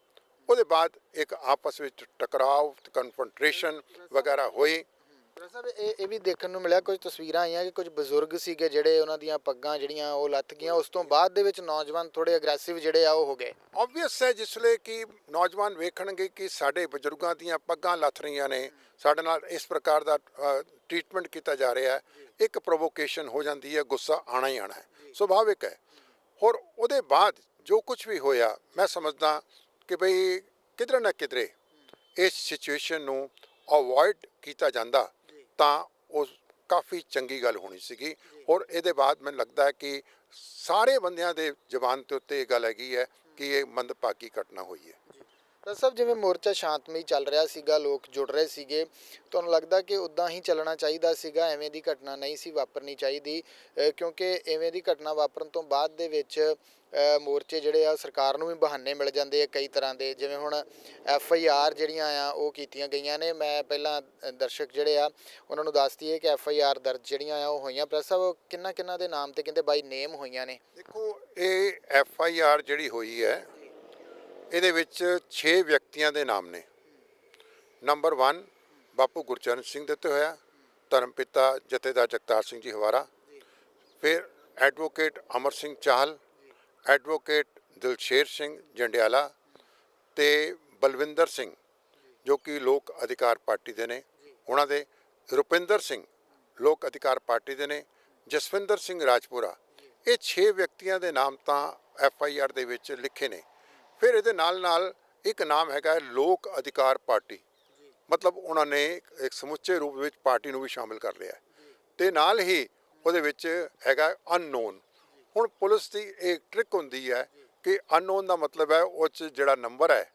ਉਹਦੇ ਬਾਅਦ ਇੱਕ ਆਪਸ ਵਿੱਚ ਟਕਰਾਅ, ਕਨਫਰੰਟੇਸ਼ਨ ਵਗੈਰਾ ਹੋਈ। ਸਾਹਿਬ ਇਹ ਵੀ ਦੇਖਣ ਨੂੰ ਮਿਲਿਆ, ਕੁਝ ਤਸਵੀਰਾਂ ਆਈਆਂ ਕਿ ਕੁਝ ਬਜ਼ੁਰਗ ਸੀਗੇ ਜਿਹੜੇ ਉਹਨਾਂ ਦੀਆਂ ਪੱਗਾਂ ਜਿਹੜੀਆਂ ਉਹ ਲੱਥ ਗਈਆਂ। ਉਸ ਤੋਂ ਬਾਅਦ ਦੇ ਵਿੱਚ ਨੌਜਵਾਨ ਥੋੜੇ ਅਗਰੈਸਿਵ ਜਿਹੜੇ ਆ ਉਹ ਹੋ ਗਏ। ਆਬਵੀਅਸ ਹੈ ਜਿਸ ਵੇਲੇ ਕਿ ਨੌਜਵਾਨ ਵੇਖਣਗੇ ਕਿ ਸਾਡੇ ਬਜ਼ੁਰਗਾਂ ਦੀਆਂ ਪੱਗਾਂ ਲੱਥ ਰਹੀਆਂ ਨੇ, ਸਾਡੇ ਨਾਲ ਇਸ ਪ੍ਰਕਾਰ ਦਾ ਟ੍ਰੀਟਮੈਂਟ ਕੀਤਾ ਜਾ ਰਿਹਾ ਹੈ, ਇੱਕ ਪ੍ਰੋਵੋਕੇਸ਼ਨ ਹੋ ਜਾਂਦੀ ਹੈ, ਗੁੱਸਾ ਆਣਾ ਹੀ ਆਣਾ ਹੈ, ਸੁਭਾਵਿਕ ਹੈ। ਹੋਰ ਉਹਦੇ ਬਾਅਦ ਜੋ ਕੁਝ ਵੀ ਹੋਇਆ, ਮੈਂ ਸਮਝਦਾ ਕਿ ਭਈ ਕਿਧਰੇ ਨਾ ਕਿਧਰੇ ਇਸ ਸਿਚੁਏਸ਼ਨ ਨੂੰ ਅਵੋਇਡ ਕੀਤਾ ਜਾਂਦਾ ਤਾਂ ਉਹ ਕਾਫੀ ਚੰਗੀ ਗੱਲ ਹੋਣੀ ਸੀਗੀ। ਔਰ ਇਹਦੇ ਬਾਅਦ ਮੈਨੂੰ ਲੱਗਦਾ ਹੈ ਕਿ ਸਾਰੇ ਬੰਦਿਆਂ ਦੇ ਜ਼ਬਾਨ ਦੇ ਉੱਤੇ ਇਹ ਗੱਲ ਹੈਗੀ ਹੈ ਕਿ ਇਹ ਮੰਦਭਾਗੀ ਘਟਨਾ ਹੋਈ ਹੈ। ਤਾਂ ਸਭ ਜਿਵੇਂ ਮੋਰਚਾ ਸ਼ਾਂਤਮਈ ਚੱਲ ਰਿਹਾ ਸੀਗਾ, ਲੋਕ ਜੁੜ ਰਹੇ ਸੀਗੇ, ਤੁਹਾਨੂੰ ਲੱਗਦਾ ਕਿ ਉੱਦਾਂ ਹੀ ਚੱਲਣਾ ਚਾਹੀਦਾ ਸੀਗਾ, ਐਵੇਂ ਦੀ ਘਟਨਾ ਨਹੀਂ ਸੀ ਵਾਪਰਨੀ ਚਾਹੀਦੀ? ਕਿਉਂਕਿ ਐਵੇਂ ਦੀ ਘਟਨਾ ਵਾਪਰਨ ਤੋਂ ਬਾਅਦ ਦੇ ਵਿੱਚ ਮੋਰਚੇ ਜਿਹੜੇ ਆ ਸਰਕਾਰ ਨੂੰ ਵੀ ਬਹਾਨੇ ਮਿਲ ਜਾਂਦੇ ਆ ਕਈ ਤਰ੍ਹਾਂ ਦੇ, ਜਿਵੇਂ ਹੁਣ FIR ਜਿਹੜੀਆਂ ਆ ਉਹ ਕੀਤੀਆਂ ਗਈਆਂ ਨੇ। ਮੈਂ ਪਹਿਲਾਂ ਦਰਸ਼ਕ ਜਿਹੜੇ ਆ ਉਹਨਾਂ ਨੂੰ ਦੱਸ ਦਈਏ ਕਿ FIR ਦਰਜ ਜਿਹੜੀਆਂ ਆ ਉਹ ਹੋਈਆਂ। ਪ੍ਰੈਸ ਸਾਹਿਬ ਕਿੰਨਾ ਦੇ ਨਾਮ ਤੇ ਕਹਿੰਦੇ ਬਾਈ ਨੇਮ ਹੋਈਆਂ ਨੇ? ਦੇਖੋ, ਇਹ FIR ਜਿਹੜੀ ਹੋਈ ਹੈ ਇਹਦੇ ਵਿੱਚ 6 ਵਿਅਕਤੀਆਂ ਦੇ ਨਾਮ ਨੇ। ਨੰਬਰ 1 ਬਾਪੂ ਗੁਰਚਰਨ ਸਿੰਘ ਦੇ ਉੱਤੇ ਹੋਇਆ, ਧਰਮਪਿਤਾ ਜਥੇਦਾਰ ਜਗਤਾਰ ਸਿੰਘ ਜੀ ਹਵਾਰਾ, ਫਿਰ ਐਡਵੋਕੇਟ ਅਮਰ ਸਿੰਘ ਚਾਹਲ, ਐਡਵੋਕੇਟ ਦਿਲਸ਼ੇਰ ਸਿੰਘ ਜੰਡਿਆਲਾ ਤੇ ਬਲਵਿੰਦਰ ਸਿੰਘ ਜੋ ਕਿ ਲੋਕ ਅਧਿਕਾਰ ਪਾਰਟੀ ਦੇ ਨੇ, ਉਹਨਾਂ ਦੇ, ਰੁਪਿੰਦਰ ਸਿੰਘ ਲੋਕ ਅਧਿਕਾਰ ਪਾਰਟੀ ਦੇ ਨੇ, ਜਸਵਿੰਦਰ ਸਿੰਘ ਰਾਜਪੁਰਾ ਇਹ 6 ਵਿਅਕਤੀਆਂ ਦੇ ਨਾਮ ਤਾਂ FIR ਦੇ ਵਿੱਚ ਲਿਖੇ ਨੇ। ਫਿਰ ਇਹਦੇ ਨਾਲ ਇੱਕ ਨਾਮ ਹੈਗਾ ਲੋਕ ਅਧਿਕਾਰ ਪਾਰਟੀ, ਮਤਲਬ ਉਹਨਾਂ ਨੇ ਇੱਕ ਸਮੁੱਚੇ ਰੂਪ ਵਿੱਚ ਪਾਰਟੀ ਨੂੰ ਵੀ ਸ਼ਾਮਿਲ ਕਰ ਲਿਆ ਤੇ ਨਾਲ ਹੀ ਉਹਦੇ ਵਿੱਚ ਹੈਗਾ ਅਨਨੋਨ। ਹੁਣ ਪੁਲਿਸ ਦੀ ਇੱਕ ਟ੍ਰਿਕ ਹੁੰਦੀ ਹੈ ਕਿ ਅਨਨੋਨ ਦਾ ਮਤਲਬ ਹੈ ਉਹ 'ਚ ਜਿਹੜਾ ਨੰਬਰ ਹੈ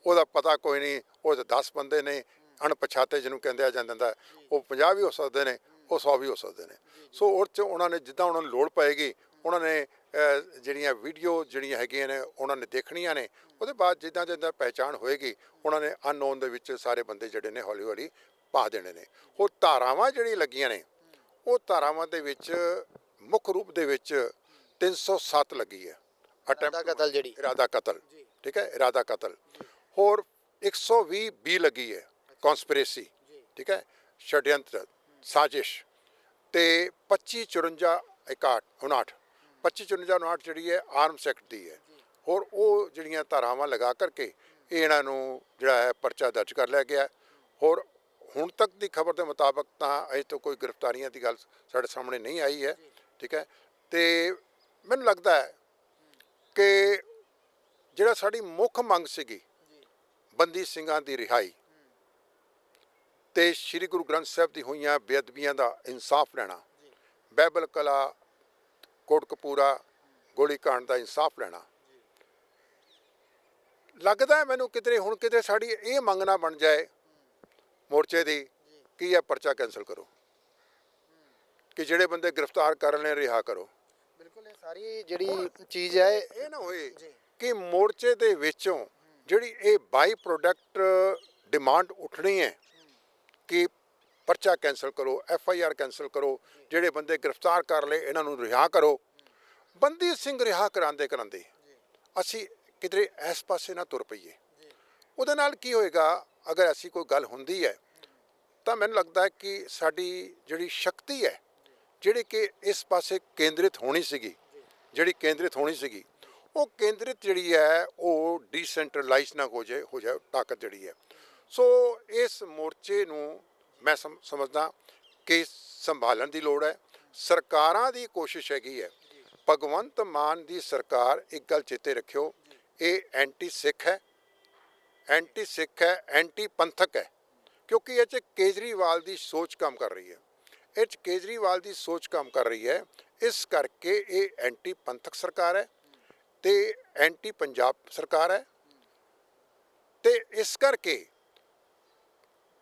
ਉਹਦਾ ਪਤਾ ਕੋਈ ਨਹੀਂ, ਉਹ 'ਚ 10 ਬੰਦੇ ਨੇ ਅਣਪਛਾਤੇ ਜਿਹਨੂੰ ਕਹਿੰਦੇ ਆ ਜਾਂਦਾ, ਉਹ 50 ਵੀ ਹੋ ਸਕਦੇ ਨੇ, ਉਹ 100 ਵੀ ਹੋ ਸਕਦੇ ਨੇ। ਸੋ ਉਹ 'ਚ ਉਹਨਾਂ ਨੇ ਜਿੱਦਾਂ ਉਹਨਾਂ ਨੂੰ ਲੋੜ ਪਏਗੀ ਉਹਨਾਂ ਨੇ ਜਿਹੜੀਆਂ ਵੀਡੀਓ ਜਿਹੜੀਆਂ ਹੈਗੀਆਂ ਨੇ ਉਹਨਾਂ ਨੇ ਦੇਖਣੀਆਂ ਨੇ। ਉਹਦੇ ਬਾਅਦ ਜਿੱਦਾਂ ਜਿੱਦਾਂ ਪਹਿਚਾਣ ਹੋਏਗੀ ਉਹਨਾਂ ਨੇ ਅਨਨੋਨ ਦੇ ਵਿੱਚ ਸਾਰੇ ਬੰਦੇ ਜਿਹੜੇ ਨੇ ਹੌਲੀ ਹੌਲੀ ਪਾ ਦੇਣੇ ਨੇ। ਉਹ ਧਾਰਾਵਾਂ ਜਿਹੜੀਆਂ ਲੱਗੀਆਂ ਨੇ ਉਹ ਧਾਰਾਵਾਂ ਦੇ ਵਿੱਚ ਮੁੱਖ ਰੂਪ ਦੇ ਵਿੱਚ 307 ਲੱਗੀ ਹੈ, ਕਤਲ ਜਿਹੜੀ ਇਰਾਦਾ ਕਤਲ, ਠੀਕ ਹੈ, ਇਰਾਦਾ ਕਤਲ। ਹੋਰ 120 ਬੀ ਲੱਗੀ ਹੈ ਕੌਂਸਪੀਰੇਸੀ, ਠੀਕ ਹੈ, ਛੜਯੰਤਰ, ਸਾਜ਼ਿਸ਼ ਤੇ 25 54 59 25 54 59 ਜਿਹੜੀ ਹੈ ਆਰਮਸ ਐਕਟ ਦੀ ਹੈ। ਹੋਰ ਉਹ ਜਿਹੜੀਆਂ ਧਾਰਾਵਾਂ ਲਗਾ ਕਰਕੇ ਇਹਨਾਂ ਨੂੰ ਜਿਹੜਾ ਹੈ ਪਰਚਾ ਦਰਜ ਕਰ ਲਿਆ ਗਿਆ। ਹੋਰ ਹੁਣ ਤੱਕ ਦੀ ਖਬਰ ਦੇ ਮੁਤਾਬਕ ਤਾਂ ਅਜੇ ਤੋਂ ਕੋਈ ਗ੍ਰਿਫਤਾਰੀਆਂ ਦੀ ਗੱਲ ਸਾਡੇ ਸਾਹਮਣੇ ਨਹੀਂ ਆਈ ਹੈ, ਠੀਕ ਹੈ। ਤੇ ਮੈਨੂੰ ਲੱਗਦਾ ਹੈ ਕਿ ਜਿਹੜਾ ਸਾਡੀ ਮੁੱਖ ਮੰਗ ਸੀਗੀ ਬੰਦੀ ਸਿੰਘਾਂ ਦੀ ਰਿਹਾਈ ਤੇ ਸ਼੍ਰੀ ਗੁਰੂ ਗ੍ਰੰਥ ਸਾਹਿਬ ਦੀ ਹੋਈਆਂ ਬੇਅਦਬੀਆਂ ਦਾ ਇਨਸਾਫ ਲੈਣਾ, ਬਾਈਬਲ ਕਲਾ ਕੋਟਕਪੂਰਾ ਗੋਲੀ ਕਾਂਡ ਦਾ ਇਨਸਾਫ ਲੈਣਾ, ਲੱਗਦਾ ਹੈ ਮੈਨੂੰ ਕਿਤੇ ਸਾਡੀ ਇਹ ਮੰਗ ਨਾ ਬਣ ਜਾਏ ਮੋਰਚੇ ਦੀ ਕਿ ਇਹ ਪਰਚਾ ਕੈਂਸਲ ਕਰੋ, ਕਿ ਜਿਹੜੇ ਬੰਦੇ ਗ੍ਰਿਫਤਾਰ ਕਰ ਲੈ ਰਿਹਾ ਕਰੋ। ਬਿਲਕੁਲ ਇਹ ਸਾਰੀ ਜਿਹੜੀ ਚੀਜ਼ ਹੈ ਇਹ ਨਾ ਹੋਏ ਕਿ ਮੋਰਚੇ ਦੇ ਵਿੱਚੋਂ ਜਿਹੜੀ ਇਹ ਬਾਈ ਪ੍ਰੋਡਕਟ ਡਿਮਾਂਡ ਉੱਠਣੀ ਹੈ ਕਿ ਪਰਚਾ ਕੈਂਸਲ ਕਰੋ, FIR ਕੈਂਸਲ ਕਰੋ, ਜਿਹੜੇ ਬੰਦੇ ਗ੍ਰਿਫਤਾਰ ਕਰ ਲਏ ਇਹਨਾਂ ਨੂੰ ਰਿਹਾ ਕਰੋ। ਬੰਦੀ ਸਿੰਘ ਰਿਹਾ ਕਰਾਂਦੇ ਅਸੀਂ ਕਿਧਰੇ ਇਸ ਪਾਸੇ ਨਾ ਤੁਰ ਪਈਏ। ਉਹਦੇ ਨਾਲ ਕੀ ਹੋਏਗਾ, ਅਗਰ ਐਸੀ ਕੋਈ ਗੱਲ ਹੁੰਦੀ ਹੈ ਤਾਂ ਮੈਨੂੰ ਲੱਗਦਾ ਕਿ ਸਾਡੀ ਜਿਹੜੀ ਸ਼ਕਤੀ ਹੈ ਜਿਹੜੀ ਕਿ ਇਸ ਪਾਸੇ ਕੇਂਦਰਿਤ ਹੋਣੀ ਸੀਗੀ, ਉਹ ਕੇਂਦਰਿਤ ਜਿਹੜੀ ਹੈ ਉਹ ਡੀਸੈਂਟਰਲਾਈਜ਼ ਨਾ ਹੋ ਜਾਏ ਤਾਕਤ ਜਿਹੜੀ ਹੈ। ਸੋ ਇਸ ਮੋਰਚੇ ਨੂੰ ਮੈਂ ਸਮਝਦਾ ਕਿ ਸੰਭਾਲਣ ਦੀ ਲੋੜ ਹੈ। ਸਰਕਾਰਾਂ ਦੀ ਕੋਸ਼ਿਸ਼ ਹੈਗੀ ਹੈ, ਭਗਵੰਤ ਮਾਨ ਦੀ ਸਰਕਾਰ ਇੱਕ ਗੱਲ ਚੇਤੇ ਰੱਖਿਓ, ਇਹ ਐਂਟੀ ਸਿੱਖ ਹੈ, ਐਂਟੀ ਪੰਥਕ ਹੈ, ਕਿਉਂਕਿ ਇਹ 'ਚ ਕੇਜਰੀਵਾਲ ਦੀ ਸੋਚ ਕੰਮ ਕਰ ਰਹੀ ਹੈ। ਇਸ ਕਰਕੇ ਇਹ ਐਂਟੀ ਪੰਥਕ ਸਰਕਾਰ ਹੈ ਤੇ ਐਂਟੀ ਪੰਜਾਬ ਸਰਕਾਰ ਹੈ ਤੇ ਇਸ ਕਰਕੇ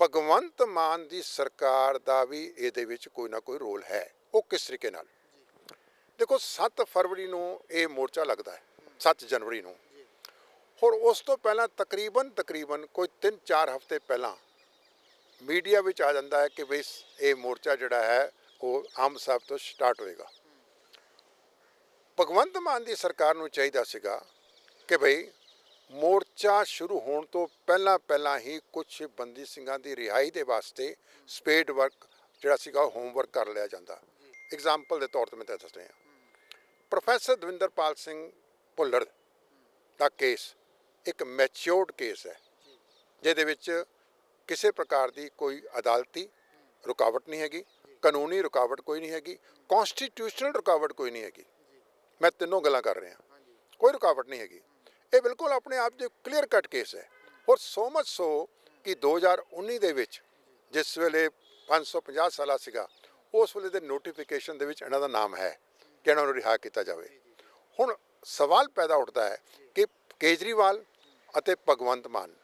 ਭਗਵੰਤ ਮਾਨ ਦੀ ਸਰਕਾਰ ਦਾ ਵੀ ਇਹਦੇ ਵਿੱਚ ਕੋਈ ਨਾ ਕੋਈ ਰੋਲ ਹੈ। ਉਹ ਕਿਸ ਤਰੀਕੇ ਨਾਲ, ਦੇਖੋ 7 ਫਰਵਰੀ ਨੂੰ ਇਹ ਮੋਰਚਾ ਲੱਗਦਾ ਹੈ, 7 ਜਨਵਰੀ ਨੂੰ। ਹੋਰ ਉਸ ਤੋਂ ਪਹਿਲਾਂ ਤਕਰੀਬਨ ਕੋਈ 3-4 ਹਫ਼ਤੇ ਪਹਿਲਾਂ ਮੀਡੀਆ ਵਿੱਚ ਆ ਜਾਂਦਾ ਹੈ ਕਿ ਬਈ ਇਹ ਮੋਰਚਾ ਜਿਹੜਾ ਹੈ ਉਹ ਅੰਬ ਸਾਹਿਬ ਤੋਂ ਸਟਾਰਟ ਹੋਏਗਾ। ਭਗਵੰਤ ਮਾਨ ਦੀ ਸਰਕਾਰ ਨੂੰ ਚਾਹੀਦਾ ਸੀਗਾ ਕਿ ਬਈ ਮੋਰਚਾ ਸ਼ੁਰੂ ਹੋਣ ਤੋਂ ਪਹਿਲਾਂ ਹੀ ਕੁਝ ਬੰਦੀ ਸਿੰਘਾਂ ਦੀ ਰਿਹਾਈ ਦੇ ਵਾਸਤੇ ਸਪੇਡ ਵਰਕ ਜਿਹੜਾ ਸੀਗਾ ਹੋਮਵਰਕ ਕਰ ਲਿਆ ਜਾਂਦਾ। ਐਗਜ਼ਾਮਪਲ ਦੇ ਤੌਰ 'ਤੇ ਮੈਂ ਦੱਸ ਰਿਹਾ, ਪ੍ਰੋਫੈਸਰ ਦਵਿੰਦਰਪਾਲ ਸਿੰਘ ਭੁੱਲਰ ਦਾ ਕੇਸ ਇੱਕ ਮੈਚਿਓਰਡ ਕੇਸ ਹੈ ਜਿਹਦੇ ਵਿੱਚ ਕਿਸੇ ਪ੍ਰਕਾਰ ਦੀ ਕੋਈ ਅਦਾਲਤੀ ਰੁਕਾਵਟ ਨਹੀਂ ਹੈਗੀ, ਕਾਨੂੰਨੀ ਰੁਕਾਵਟ ਕੋਈ ਨਹੀਂ ਹੈਗੀ, ਕੌਂਸਟੀਟਿਊਸ਼ਨਲ ਰੁਕਾਵਟ ਕੋਈ ਨਹੀਂ ਹੈਗੀ। ਮੈਂ ਤਿੰਨੋਂ ਗੱਲਾਂ ਕਰ ਰਿਹਾ, ਕੋਈ ਰੁਕਾਵਟ ਨਹੀਂ ਹੈਗੀ। ਇਹ ਬਿਲਕੁਲ ਆਪਣੇ ਆਪ 'ਚ ਕਲੀਅਰ ਕੱਟ ਕੇਸ ਹੈ। ਔਰ ਸੋ ਮਚ ਸੋ ਕਿ 2019 ਦੇ ਵਿੱਚ ਜਿਸ ਵੇਲੇ 550 ਸਾਲਾ ਸੀਗਾ, ਉਸ ਵੇਲੇ ਦੇ ਨੋਟੀਫਿਕੇਸ਼ਨ ਦੇ ਵਿੱਚ ਇਹਨਾਂ ਦਾ ਨਾਮ ਹੈ ਕਿ ਇਹਨਾਂ ਨੂੰ ਰਿਹਾ ਕੀਤਾ ਜਾਵੇ। ਹੁਣ ਸਵਾਲ ਪੈਦਾ ਉੱਠਦਾ ਹੈ ਕਿ ਕੇਜਰੀਵਾਲ ਅਤੇ ਭਗਵੰਤ ਮਾਨ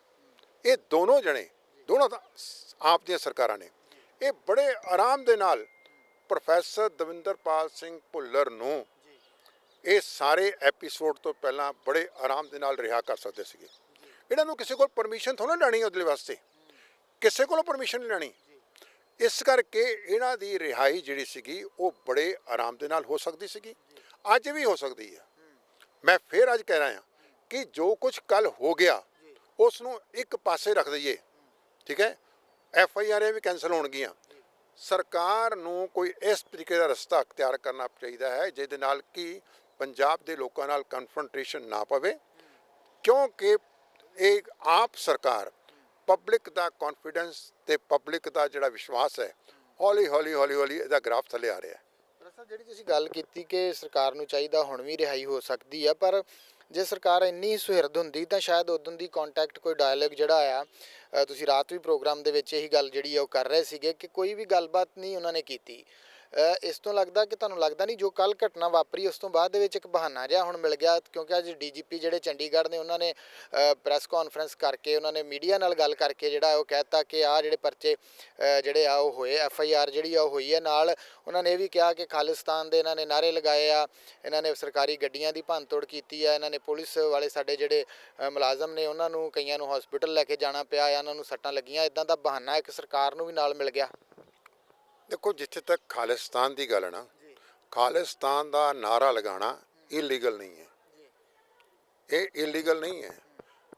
ਇਹ ਦੋਨੋਂ ਤਾਂ ਆਪ ਦੀਆਂ ਸਰਕਾਰਾਂ ਨੇ, ਇਹ ਬੜੇ ਆਰਾਮ ਦੇ ਨਾਲ ਪ੍ਰੋਫੈਸਰ ਦਵਿੰਦਰਪਾਲ ਸਿੰਘ ਭੁੱਲਰ ਨੂੰ ਇਹ ਸਾਰੇ ਐਪੀਸੋਡ ਤੋਂ ਪਹਿਲਾਂ ਬੜੇ ਆਰਾਮ ਦੇ ਨਾਲ ਰਿਹਾ ਕਰ ਸਕਦੇ ਸੀਗੇ। ਇਹਨਾਂ ਨੂੰ ਕਿਸੇ ਕੋਲ ਪਰਮਿਸ਼ਨ ਥੋੜ੍ਹਾ ਲੈਣੀ ਉਹਦੇ ਵਾਸਤੇ, ਕਿਸੇ ਕੋਲੋਂ ਪਰਮਿਸ਼ਨ ਨਹੀਂ ਲੈਣੀ। ਇਸ ਕਰਕੇ ਇਹਨਾਂ ਦੀ ਰਿਹਾਈ ਜਿਹੜੀ ਸੀਗੀ ਉਹ ਬੜੇ ਆਰਾਮ ਦੇ ਨਾਲ ਹੋ ਸਕਦੀ ਸੀਗੀ, ਅੱਜ ਵੀ ਹੋ ਸਕਦੀ ਹੈ। ਮੈਂ ਫਿਰ ਅੱਜ ਕਹਿ ਰਿਹਾ ਕਿ ਜੋ ਕੁਝ ਕੱਲ ਹੋ ਗਿਆ ਉਸ ਨੂੰ ਇੱਕ ਪਾਸੇ ਰੱਖ ਦਈਏ, ਠੀਕ ਹੈ। FIR ਵੀ ਕੈਂਸਲ ਹੋਣਗੀਆਂ। ਸਰਕਾਰ ਨੂੰ ਕੋਈ ਇਸ ਤਰੀਕੇ ਦਾ ਰਸਤਾ ਅਖਤਿਆਰ ਕਰਨਾ ਚਾਹੀਦਾ ਹੈ ਜਿਹਦੇ ਨਾਲ ਕਿ ਪੰਜਾਬ ਦੇ ਲੋਕਾਂ ਨਾਲ ਕਨਫਰੰਟੇਸ਼ਨ ਨਾ ਪਵੇ, ਕਿਉਂਕਿ ਇਹ ਆਪ ਸਰਕਾਰ ਪਬਲਿਕ ਦਾ ਕੌਨਫੀਡੈਂਸ ਤੇ ਪਬਲਿਕ ਦਾ ਜਿਹੜਾ ਵਿਸ਼ਵਾਸ ਹੈ ਹੌਲੀ ਹੌਲੀ ਇਹਦਾ ਗ੍ਰਾਫ ਥੱਲੇ ਆ ਰਿਹਾ ਹੈ। ਸਾਹਿਬ ਜਿਹੜੀ ਤੁਸੀਂ ਗੱਲ ਕੀਤੀ ਕਿ ਸਰਕਾਰ ਨੂੰ ਚਾਹੀਦਾ ਹੁਣ ਵੀ ਰਿਹਾਈ ਹੋ ਸਕਦੀ ਆ, ਪਰ ਜੇ ਸਰਕਾਰ ਇੰਨੀ ਸੁਹਿਰਦ ਹੁੰਦੀ ਤਾਂ ਸ਼ਾਇਦ ਉਦੋਂ ਦੀ ਕੰਟੈਕਟ ਕੋਈ ਡਾਇਲੋਗ ਜਿਹੜਾ ਆ ਤੁਸੀਂ ਰਾਤ ਵੀ ਪ੍ਰੋਗਰਾਮ ਦੇ ਵਿੱਚ ਇਹੀ ਗੱਲ ਜਿਹੜੀ ਆ ਉਹ ਕਰ ਰਹੇ ਸੀਗੇ ਕਿ ਕੋਈ ਵੀ ਗੱਲਬਾਤ ਨਹੀਂ ਉਹਨਾਂ ਨੇ ਕੀਤੀ। ਇਸ ਤੋਂ ਲੱਗਦਾ ਕਿ ਤੁਹਾਨੂੰ ਲੱਗਦਾ ਨਹੀਂ ਜੋ ਕੱਲ ਘਟਨਾ ਵਾਪਰੀ ਉਸ ਤੋਂ ਬਾਅਦ ਦੇ ਵਿੱਚ ਇੱਕ ਬਹਾਨਾ ਜਿਹਾ ਹੁਣ ਮਿਲ ਗਿਆ, ਕਿਉਂਕਿ ਅੱਜ ਡੀਜੀਪੀ ਜਿਹੜੇ ਚੰਡੀਗੜ੍ਹ ਨੇ ਉਹਨਾਂ ਨੇ ਪ੍ਰੈਸ ਕਾਨਫਰੰਸ ਕਰਕੇ ਉਹਨਾਂ ਨੇ ਮੀਡੀਆ ਨਾਲ ਗੱਲ ਕਰਕੇ ਜਿਹੜਾ ਉਹ ਕਹਿਤਾ ਕਿ ਆਹ ਜਿਹੜੇ ਪਰਚੇ ਜਿਹੜੇ ਆ ਉਹ ਹੋਏ, FIR ਜਿਹੜੀ ਆ ਉਹ ਹੋਈ ਹੈ। ਨਾਲ ਉਹਨਾਂ ਨੇ ਇਹ ਵੀ ਕਿਹਾ ਕਿ ਖਾਲਿਸਤਾਨ ਦੇ ਇਹਨਾਂ ਨੇ ਨਾਅਰੇ ਲਗਾਏ ਆ, ਇਹਨਾਂ ਨੇ ਸਰਕਾਰੀ ਗੱਡੀਆਂ ਦੀ ਭੰਨਤੋੜ ਕੀਤੀ ਆ, ਇਹਨਾਂ ਨੇ ਪੁਲਿਸ ਵਾਲੇ ਸਾਡੇ ਜਿਹੜੇ ਮੁਲਾਜ਼ਮ ਨੇ ਉਹਨਾਂ ਨੂੰ ਕਈਆਂ ਨੂੰ ਹਸਪੀਟਲ ਲੈ ਕੇ ਜਾਣਾ ਪਿਆ ਆ, ਇਹਨਾਂ ਨੂੰ ਸੱਟਾਂ ਲੱਗੀਆਂ। ਇਦਾਂ ਦਾ ਬਹਾਨਾ ਇੱਕ ਸਰਕਾਰ ਨੂੰ ਵੀ ਨਾਲ ਮਿਲ ਗਿਆ। ਦੇਖੋ, ਜਿੱਥੇ ਤੱਕ ਖਾਲਿਸਤਾਨ ਦੀ ਗੱਲ ਹੈ ਨਾ, ਖਾਲਿਸਤਾਨ ਦਾ ਨਾਰਾ ਲਗਾਉਣਾ ਇਲੀਗਲ ਨਹੀਂ ਹੈ, ਇਹ ਇਲੀਗਲ ਨਹੀਂ ਹੈ।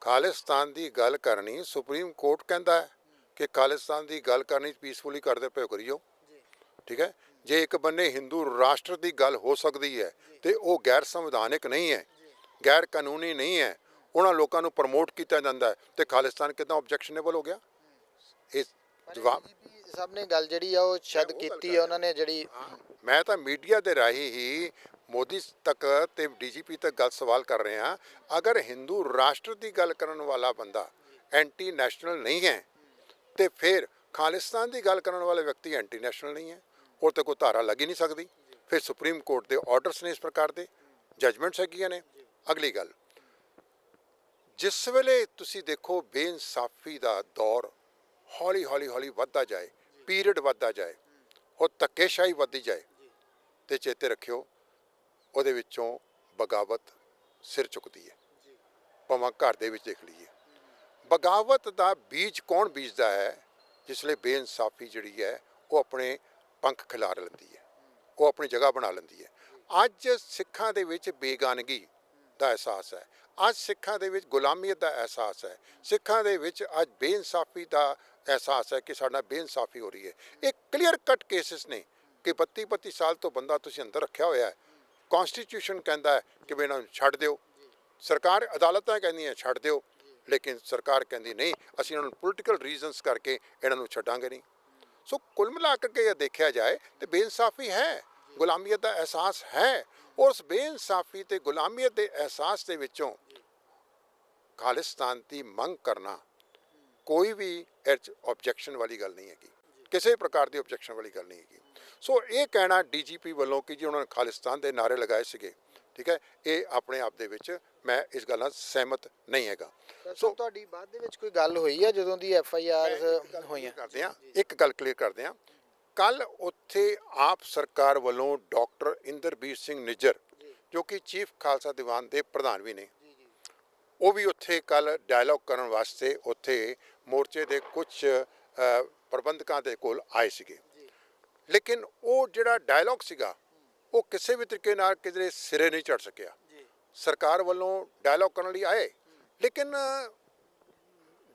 ਖਾਲਿਸਤਾਨ ਦੀ ਗੱਲ ਕਰਨੀ, ਸੁਪਰੀਮ ਕੋਰਟ ਕਹਿੰਦਾ ਹੈ ਕਿ ਖਾਲਿਸਤਾਨ ਦੀ ਗੱਲ ਕਰਨੀ ਪੀਸਫੁਲੀ ਕਰਦੇ ਪਏ ਕਰੀਓ, ਠੀਕ ਹੈ। ਜੇ ਇੱਕ ਬੰਨੇ ਹਿੰਦੂ ਰਾਸ਼ਟਰ ਦੀ ਗੱਲ ਹੋ ਸਕਦੀ ਹੈ ਤੇ ਉਹ ਗੈਰ ਸੰਵਿਧਾਨਿਕ ਨਹੀਂ ਹੈ, ਗੈਰ ਕਾਨੂੰਨੀ ਨਹੀਂ ਹੈ, ਉਹਨਾਂ ਲੋਕਾਂ ਨੂੰ ਪ੍ਰਮੋਟ ਕੀਤਾ ਜਾਂਦਾ ਹੈ, ਤੇ ਖਾਲਿਸਤਾਨ ਕਿੱਦਾਂ ਆਬਜੈਕਸ਼ਨੇਬਲ ਹੋ ਗਿਆ? ਇਹ ਜਵਾਬ ਸਭ ਨੇ ਗੱਲ ਜਿਹੜੀ ਆ ਉਹ ਸ਼ਾਇਦ ਕੀਤੀ ਹੈ ਉਹਨਾਂ ਨੇ ਜਿਹੜੀ। ਮੈਂ ਤਾਂ ਮੀਡੀਆ ਦੇ ਰਾਹੀਂ ਹੀ ਮੋਦੀ ਤੱਕ ਤੇ ਡੀਜੀਪੀ ਤੱਕ ਗੱਲ ਸਵਾਲ ਕਰ ਰਹੇ ਹਾਂ। ਅਗਰ ਹਿੰਦੂ ਰਾਸ਼ਟਰ ਦੀ ਗੱਲ ਕਰਨ ਵਾਲਾ ਬੰਦਾ ਐਂਟੀ ਨੈਸ਼ਨਲ ਨਹੀਂ ਹੈ ਤੇ ਫਿਰ ਖਾਲਿਸਤਾਨ ਦੀ ਗੱਲ ਕਰਨ ਵਾਲੇ ਵਿਅਕਤੀ ਐਂਟੀ ਨੈਸ਼ਨਲ ਨਹੀਂ ਹੈ, ਉਹ ਤੇ ਕੋਈ ਧਾਰਾ ਲੱਗ ਹੀ ਨਹੀਂ ਸਕਦੀ। ਫਿਰ ਸੁਪਰੀਮ ਕੋਰਟ ਦੇ ਆਰਡਰਸ ਨੇ, ਇਸ ਪ੍ਰਕਾਰ ਦੇ ਜਜਮੈਂਟਸ ਹੈਗੀਆਂ ਨੇ। ਅਗਲੀ ਗੱਲ, ਜਿਸ ਵੇਲੇ ਤੁਸੀਂ ਦੇਖੋ ਬੇਇਨਸਾਫੀ ਦਾ ਦੌਰ ਹੌਲੀ ਹੌਲੀ ਹੌਲੀ ਵੱਧਦਾ ਜਾਏ, ਪੀਰੀਅਡ ਵੱਧਦਾ ਜਾਏ, ਉਹ ਧੱਕੇਸ਼ਾਹੀ ਵੱਧਦੀ ਜਾਏ, ਤੇ ਚੇਤੇ ਰੱਖਿਓ ਉਹਦੇ ਵਿੱਚੋਂ ਬਗਾਵਤ ਸਿਰ ਚੁੱਕਦੀ ਹੈ। ਭਾਵੇਂ ਘਰ ਦੇ ਵਿੱਚ ਦੇਖ ਲਈਏ, ਬਗਾਵਤ ਦਾ ਬੀਜ ਕੌਣ ਬੀਜਦਾ ਹੈ? ਜਿਸ ਲਈ ਬੇਇਨਸਾਫੀ ਜਿਹੜੀ ਹੈ ਉਹ ਆਪਣੇ ਪੰਖ ਖਿਲਾਰ ਲੈਂਦੀ ਹੈ, ਉਹ ਆਪਣੀ ਜਗ੍ਹਾ ਬਣਾ ਲੈਂਦੀ ਹੈ। ਅੱਜ ਸਿੱਖਾਂ ਦੇ ਵਿੱਚ ਬੇਗਾਨਗੀ ਦਾ ਅਹਿਸਾਸ ਹੈ, ਅੱਜ ਸਿੱਖਾਂ ਦੇ ਵਿੱਚ ਗੁਲਾਮੀਅਤ ਦਾ ਅਹਿਸਾਸ ਹੈ, ਸਿੱਖਾਂ ਦੇ ਵਿੱਚ ਅੱਜ ਬੇਇਨਸਾਫੀ ਦਾ ਅਹਿਸਾਸ ਹੈ ਕਿ ਸਾਡਾ ਬੇਇਨਸਾਫੀ ਹੋ ਰਹੀ ਹੈ। ਇਹ ਕਲੀਅਰ ਕੱਟ ਕੇਸਿਸ ਨੇ ਕਿ 32 ਸਾਲ ਤੋਂ ਬੰਦਾ ਤੁਸੀਂ ਅੰਦਰ ਰੱਖਿਆ ਹੋਇਆ ਹੈ, ਕੌਨਸਟੀਟਿਊਸ਼ਨ ਕਹਿੰਦਾ ਹੈ ਕਿ ਵੀ ਇਹਨਾਂ ਨੂੰ ਛੱਡ ਦਿਓ, ਸਰਕਾਰ ਅਦਾਲਤਾਂ ਕਹਿੰਦੀਆਂ ਛੱਡ ਦਿਓ, ਲੇਕਿਨ ਸਰਕਾਰ ਕਹਿੰਦੀ ਨਹੀਂ, ਅਸੀਂ ਇਹਨਾਂ ਨੂੰ ਪੋਲੀਟੀਕਲ ਰੀਜ਼ਨਸ ਕਰਕੇ ਇਹਨਾਂ ਨੂੰ ਛੱਡਾਂਗੇ ਨਹੀਂ। ਸੋ ਕੁੱਲ ਮਿਲਾ ਕੇ ਇਹ ਦੇਖਿਆ ਜਾਏ ਤੇ ਬੇਇਨਸਾਫੀ ਹੈ, ਗੁਲਾਮੀਅਤ ਦਾ ਅਹਿਸਾਸ ਹੈ। ਉਸ ਬੇਇਨਸਾਫੀ ਤੇ ਗੁਲਾਮੀਅਤ ਦੇ ਅਹਿਸਾਸ ਦੇ ਵਿੱਚੋਂ ਖਾਲਿਸਤਾਨ ਦੀ ਮੰਗ ਕਰਨਾ ਕੋਈ ਵੀ ਆਬਜੈਕਸ਼ਨ ਵਾਲੀ ਗੱਲ ਨਹੀਂ ਹੈਗੀ, ਕਿਸੇ ਪ੍ਰਕਾਰ ਦੀ ਆਬਜੈਕਸ਼ਨ ਵਾਲੀ ਗੱਲ ਨਹੀਂ ਹੈਗੀ। ਸੋ ਇਹ ਕਹਿਣਾ ਡੀਜੀਪੀ ਵੱਲੋਂ ਕਿ ਜੀ ਉਹਨਾਂ ਨੇ ਖਾਲਿਸਤਾਨ ਦੇ ਨਾਅਰੇ ਲਗਾਏ ਸੀਗੇ, ਠੀਕ ਹੈ, ਇਹ ਆਪਣੇ ਆਪ ਦੇ ਵਿੱਚ ਮੈਂ ਇਸ ਗੱਲ ਨਾਲ ਸਹਿਮਤ ਨਹੀਂ ਹੈਗਾ। ਸੋ ਤੁਹਾਡੀ ਬਾਅਦ ਦੇ ਵਿੱਚ ਕੋਈ ਗੱਲ ਹੋਈ ਹੈ ਜਦੋਂ ਦੀ FIR ਹੋਈਆਂ? ਕਰਦੇ ਹਾਂ, ਇੱਕ ਗੱਲ ਕਲੀਅਰ ਕਰਦੇ ਹਾਂ। ਕੱਲ ਉੱਥੇ ਆਪ ਸਰਕਾਰ ਵੱਲੋਂ ਡਾਕਟਰ ਇੰਦਰਬੀਰ ਸਿੰਘ ਨਿੱਜਰ, ਜੋ ਕਿ ਚੀਫ ਖਾਲਸਾ ਦੀਵਾਨ ਦੇ ਪ੍ਰਧਾਨ ਵੀ ਨੇ, ਉਹ ਵੀ ਉੱਥੇ ਕੱਲ ਡਾਇਲੋਗ ਕਰਨ ਵਾਸਤੇ ਉੱਥੇ ਮੋਰਚੇ ਦੇ ਕੁਝ ਪ੍ਰਬੰਧਕਾਂ ਦੇ ਕੋਲ ਆਏ ਸੀਗੇ। ਲੇਕਿਨ ਉਹ ਜਿਹੜਾ ਡਾਇਲੋਗ ਸੀਗਾ ਉਹ ਕਿਸੇ ਵੀ ਤਰੀਕੇ ਨਾਲ ਕਿਧਰੇ ਸਿਰੇ ਨਹੀਂ ਚੜ੍ਹ ਸਕਿਆ। ਸਰਕਾਰ ਵੱਲੋਂ ਡਾਇਲੋਗ ਕਰਨ ਲਈ ਆਏ, ਲੇਕਿਨ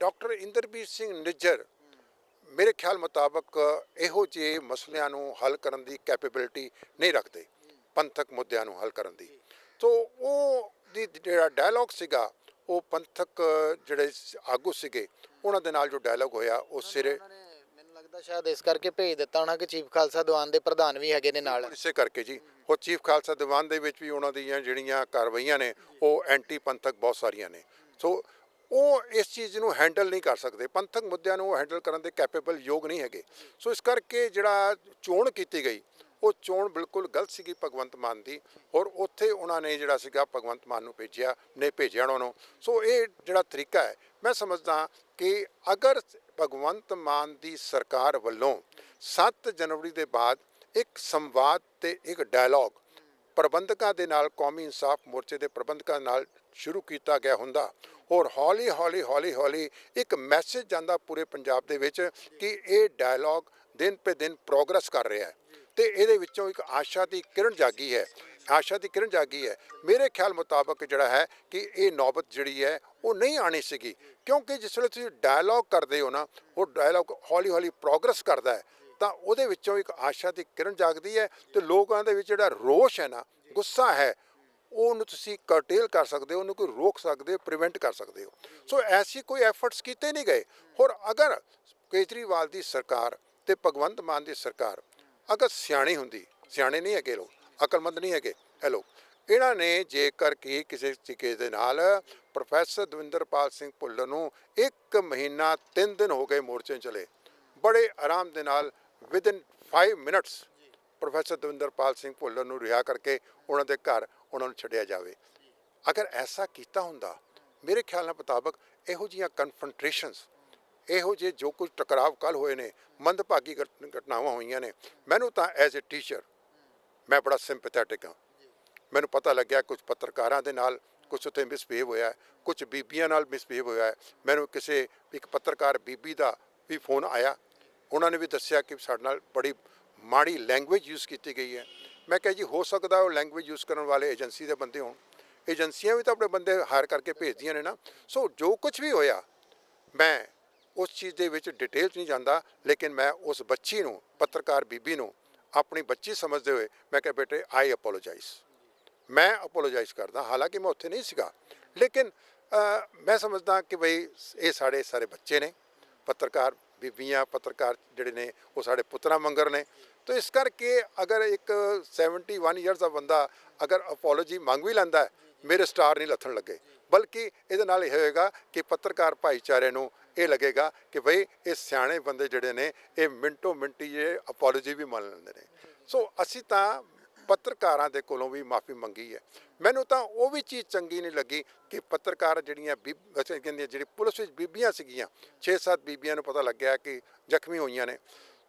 ਡਾਕਟਰ ਇੰਦਰਬੀਰ ਸਿੰਘ ਨਿੱਜਰ ਮੇਰੇ ਖਿਆਲ ਮੁਤਾਬਕ ਇਹੋ ਜਿਹੇ ਮਸਲਿਆਂ ਨੂੰ ਹੱਲ ਕਰਨ ਦੀ ਕੈਪੇਬਿਲਿਟੀ ਨਹੀਂ ਰੱਖਦੇ, ਪੰਥਕ ਮੁੱਦਿਆਂ ਨੂੰ ਹੱਲ ਕਰਨ ਦੀ। ਤੋ ਉਹ ਦੀ ਜਿਹੜਾ ਡਾਇਲੋਗ ਸੀਗਾ ਉਹ ਪੰਥਕ ਜਿਹੜੇ ਆਗੂ ਸੀਗੇ ਉਹਨਾਂ ਦੇ ਨਾਲ ਜੋ ਡਾਇਲੋਗ ਹੋਇਆ ਉਹ ਸਿਰੇ, ਮੈਨੂੰ ਲੱਗਦਾ ਸ਼ਾਇਦ ਇਸ ਕਰਕੇ ਭੇਜ ਦਿੱਤਾ ਹੋਣਾ ਕਿ ਚੀਫ ਖਾਲਸਾ ਦੀਵਾਨ ਦੇ ਪ੍ਰਧਾਨ ਵੀ ਹੈਗੇ ਨੇ ਨਾਲ, ਇਸੇ ਕਰਕੇ ਜੀ। ਉਹ ਚੀਫ ਖਾਲਸਾ ਦੀਵਾਨ ਦੇ ਵਿੱਚ ਵੀ ਉਹਨਾਂ ਦੀਆਂ ਜਿਹੜੀਆਂ ਕਾਰਵਾਈਆਂ ਨੇ ਉਹ ਐਂਟੀ ਪੰਥਕ ਬਹੁਤ ਸਾਰੀਆਂ ਨੇ। ਸੋ ਉਹ ਇਸ ਚੀਜ਼ ਨੂੰ ਹੈਂਡਲ ਨਹੀਂ ਕਰ ਸਕਦੇ, ਪੰਥਕ ਮੁੱਦਿਆਂ ਨੂੰ ਹੈਂਡਲ ਕਰਨ ਦੇ ਕੈਪੇਬਲ ਯੋਗ ਨਹੀਂ ਹੈਗੇ। ਸੋ ਇਸ ਕਰਕੇ ਜਿਹੜਾ ਚੋਣ ਕੀਤੀ ਗਈ ਉਹ ਚੋਣ ਬਿਲਕੁਲ ਗਲਤ ਸੀਗੀ ਭਗਵੰਤ ਮਾਨ ਦੀ, ਔਰ ਉੱਥੇ ਉਹਨਾਂ ਨੇ ਜਿਹੜਾ ਸੀਗਾ ਭਗਵੰਤ ਮਾਨ ਨੂੰ ਭੇਜਿਆ ਉਹਨਾਂ ਨੂੰ। ਸੋ ਇਹ ਜਿਹੜਾ ਤਰੀਕਾ ਹੈ, ਮੈਂ ਸਮਝਦਾ ਕਿ ਅਗਰ ਭਗਵੰਤ ਮਾਨ ਦੀ ਸਰਕਾਰ ਵੱਲੋਂ 7 ਜਨਵਰੀ ਦੇ ਬਾਅਦ ਇੱਕ ਸੰਵਾਦ ਤੇ ਇੱਕ ਡਾਇਲੋਗ ਪ੍ਰਬੰਧਕਾਂ ਦੇ ਨਾਲ, ਕੌਮੀ ਇਨਸਾਫ ਮੋਰਚੇ ਦੇ ਪ੍ਰਬੰਧਕਾਂ ਨਾਲ ਸ਼ੁਰੂ ਕੀਤਾ ਗਿਆ ਹੁੰਦਾ, ਔਰ ਹੌਲੀ ਹੌਲੀ ਇੱਕ ਮੈਸੇਜ ਜਾਂਦਾ ਪੂਰੇ ਪੰਜਾਬ ਦੇ ਵਿੱਚ ਕਿ ਇਹ ਡਾਇਲੋਗ ਦਿਨ ਪੇ ਦਿਨ ਪ੍ਰੋਗਰੈਸ ਕਰ ਰਿਹਾ ਹੈ, ਤੇ ਇਹਦੇ ਵਿੱਚੋਂ ਇੱਕ ਆਸ਼ਾ ਦੀ ਕਿਰਨ ਜਾਗੀ ਹੈ। ਮੇਰੇ ਖਿਆਲ ਮੁਤਾਬਕ ਜਿਹੜਾ ਹੈ ਕਿ ਇਹ ਨੌਬਤ ਜਿਹੜੀ ਹੈ ਉਹ ਨਹੀਂ ਆਣੀ ਸੀਗੀ, ਕਿਉਂਕਿ ਜਿਸ ਵੇਲੇ ਤੁਸੀਂ ਡਾਇਲੋਗ ਕਰਦੇ ਹੋ ਨਾ, ਉਹ ਡਾਇਲੋਗ ਹੌਲੀ ਹੌਲੀ ਪ੍ਰੋਗਰੈਸ ਕਰਦਾ ਹੈ, ਤਾਂ ਉਹਦੇ ਵਿੱਚੋਂ ਇੱਕ ਆਸ਼ਾ ਦੀ ਕਿਰਨ ਜਾਗਦੀ ਹੈ, ਤੇ ਲੋਕਾਂ ਦੇ ਵਿੱਚ ਜਿਹੜਾ ਰੋਸ਼ ਹੈ ਨਾ, ਗੁੱਸਾ ਹੈ, ਉਹਨੂੰ ਤੁਸੀਂ ਕਰਟੇਲ ਕਰ ਸਕਦੇ ਹੋ, ਉਹਨੂੰ ਕੋਈ ਰੋਕ ਸਕਦੇ ਹੋ, ਪ੍ਰੀਵੈਂਟ ਕਰ ਸਕਦੇ ਹੋ। ਸੋ ਐਸੀ ਕੋਈ ਐਫਰਟਸ ਕੀਤੇ ਨਹੀਂ ਗਏ। ਹੋਰ ਅਗਰ ਕੇਜਰੀਵਾਲ ਦੀ ਸਰਕਾਰ ਤੇ ਭਗਵੰਤ ਮਾਨ ਦੀ ਸਰਕਾਰ ਅਗਰ ਸਿਆਣੀ ਹੁੰਦੀ, ਸਿਆਣੇ ਨਹੀਂ ਹੈਗੇ ਲੋਕ, ਅਕਲਮੰਦ ਨਹੀਂ ਹੈਗੇ ਇਹ ਲੋਕ। ਇਹਨਾਂ ਨੇ ਜੇਕਰ ਕਿ ਕਿਸੇ ਤਰੀਕੇ ਦੇ ਨਾਲ ਪ੍ਰੋਫੈਸਰ ਦਵਿੰਦਰਪਾਲ ਸਿੰਘ ਭੁੱਲਰ ਨੂੰ 1 ਮਹੀਨਾ 3 ਦਿਨ ਹੋ ਗਏ ਮੋਰਚੇ ਚਲੇ, ਬੜੇ ਆਰਾਮ ਦੇ ਨਾਲ within 5 minutes professor Davinderpal Singh Bhullar ਨੂੰ ਰਿਹਾ ਕਰਕੇ ਉਹਨਾਂ ਦੇ ਘਰ ਉਹਨਾਂ ਨੂੰ ਛੱਡਿਆ ਜਾਵੇ। ਅਗਰ ਐਸਾ ਕੀਤਾ ਹੁੰਦਾ, ਮੇਰੇ ਖਿਆਲ ਨਾਲ ਮੁਤਾਬਕ ਇਹੋ ਜਿਹੀਆਂ ਕਨਫਰੰਟ੍ਰੇਸ਼ਨਸ, ਇਹੋ ਜਿਹੇ ਜੋ ਕੁਝ ਟਕਰਾਵ ਕੱਲ੍ਹ ਹੋਏ ਨੇ, ਮੰਦਭਾਗੀ ਘਟਨਾਵਾਂ ਹੋਈਆਂ ਨੇ, ਮੈਨੂੰ ਤਾਂ ਐਜ਼ ਏ ਟੀਚਰ ਮੈਂ ਬੜਾ ਸਿੰਪੈਥੈਟਿਕ ਹਾਂ। ਮੈਨੂੰ ਪਤਾ ਲੱਗਿਆ ਕੁਝ ਪੱਤਰਕਾਰਾਂ ਦੇ ਨਾਲ ਕੁਝ ਉੱਥੇ ਮਿਸਬਿਹੇਵ ਹੋਇਆ, ਕੁਝ ਬੀਬੀਆਂ ਨਾਲ ਮਿਸਬਿਹੇਵ ਹੋਇਆ। ਮੈਨੂੰ ਕਿਸੇ ਇੱਕ ਪੱਤਰਕਾਰ ਬੀਬੀ ਦਾ ਵੀ ਫੋਨ ਆਇਆ, ਉਹਨਾਂ ਨੇ ਵੀ ਦੱਸਿਆ ਕਿ ਸਾਡੇ ਨਾਲ ਬੜੀ ਮਾੜੀ ਲੈਂਗੁਏਜ ਯੂਜ਼ ਕੀਤੀ ਗਈ ਹੈ। ਮੈਂ ਕਿਹਾ ਜੀ ਹੋ ਸਕਦਾ ਉਹ ਲੈਂਗੁਏਜ ਯੂਜ਼ ਕਰਨ ਵਾਲੇ ਏਜੰਸੀ ਦੇ ਬੰਦੇ ਹੋਣ, ਏਜੰਸੀਆਂ ਵੀ ਤਾਂ ਆਪਣੇ ਬੰਦੇ ਹਾਇਰ ਕਰਕੇ ਭੇਜਦੀਆਂ ਨੇ ਨਾ। ਸੋ ਜੋ ਕੁਝ ਵੀ ਹੋਇਆ, ਮੈਂ ਉਸ ਚੀਜ਼ ਦੇ ਵਿੱਚ ਡਿਟੇਲ 'ਚ ਨਹੀਂ ਜਾਂਦਾ, ਲੇਕਿਨ ਮੈਂ ਉਸ ਬੱਚੀ ਨੂੰ, ਪੱਤਰਕਾਰ ਬੀਬੀ ਨੂੰ ਆਪਣੀ ਬੱਚੀ ਸਮਝਦੇ ਹੋਏ ਮੈਂ ਕਿਹਾ ਬੇਟੇ ਆਈ ਅਪੋਲੋਜਾਈਜ਼, ਮੈਂ ਅਪੋਲੋਜਾਈਜ਼ ਕਰਦਾ। ਹਾਲਾਂਕਿ ਮੈਂ ਉੱਥੇ ਨਹੀਂ ਸੀਗਾ, ਲੇਕਿਨ ਮੈਂ ਸਮਝਦਾ ਕਿ ਬਈ ਇਹ ਸਾਡੇ ਸਾਰੇ ਬੱਚੇ ਨੇ, ਪੱਤਰਕਾਰ ਬੀਬੀਆਂ, ਪੱਤਰਕਾਰ ਜਿਹੜੇ ਨੇ ਉਹ ਸਾਡੇ ਪੁੱਤਰਾਂ ਮੰਗਰ ਨੇ। ਤਾਂ ਇਸ ਕਰਕੇ ਅਗਰ ਇੱਕ 71 ਈਅਰਸ ਦਾ ਬੰਦਾ ਅਗਰ ਅਪੋਲੋਜੀ ਮੰਗ ਵੀ ਲੈਂਦਾ ਹੈ, ਮੇਰੇ ਸਟਾਰ ਨਹੀਂ ਲੱਥਣ ਲੱਗੇ, ਬਲਕਿ ਇਹਦੇ ਨਾਲ ਇਹ ਹੋਏਗਾ ਕਿ ਪੱਤਰਕਾਰ ਭਾਈਚਾਰੇ ਨੂੰ ਇਹ ਲੱਗੇਗਾ ਕਿ ਬਈ ਇਹ ਸਿਆਣੇ ਬੰਦੇ ਜਿਹੜੇ ਨੇ ਇਹ ਮਿੰਟੋ ਮਿੰਟੀ ਇਹ ਅਪੋਲੋਜੀ ਵੀ ਮੰਨ ਲੈਂਦੇ ਨੇ। ਸੋ ਅਸੀਂ ਤਾਂ ਪੱਤਰਕਾਰਾਂ ਦੇ ਕੋਲੋਂ ਵੀ ਮਾਫੀ ਮੰਗੀ ਹੈ। ਮੈਨੂੰ ਤਾਂ ਉਹ ਵੀ ਚੀਜ਼ ਚੰਗੀ ਨਹੀਂ ਲੱਗੀ ਕਿ ਪੱਤਰਕਾਰ ਜਿਹੜੀਆਂ ਕਹਿੰਦੀਆਂ ਜਿਹੜੀ ਪੁਲਿਸ ਵਿੱਚ ਬੀਬੀਆਂ ਸੀਗੀਆਂ, 6-7 ਬੀਬੀਆਂ ਨੂੰ ਪਤਾ ਲੱਗਿਆ ਕਿ ਜ਼ਖਮੀ ਹੋਈਆਂ ਨੇ।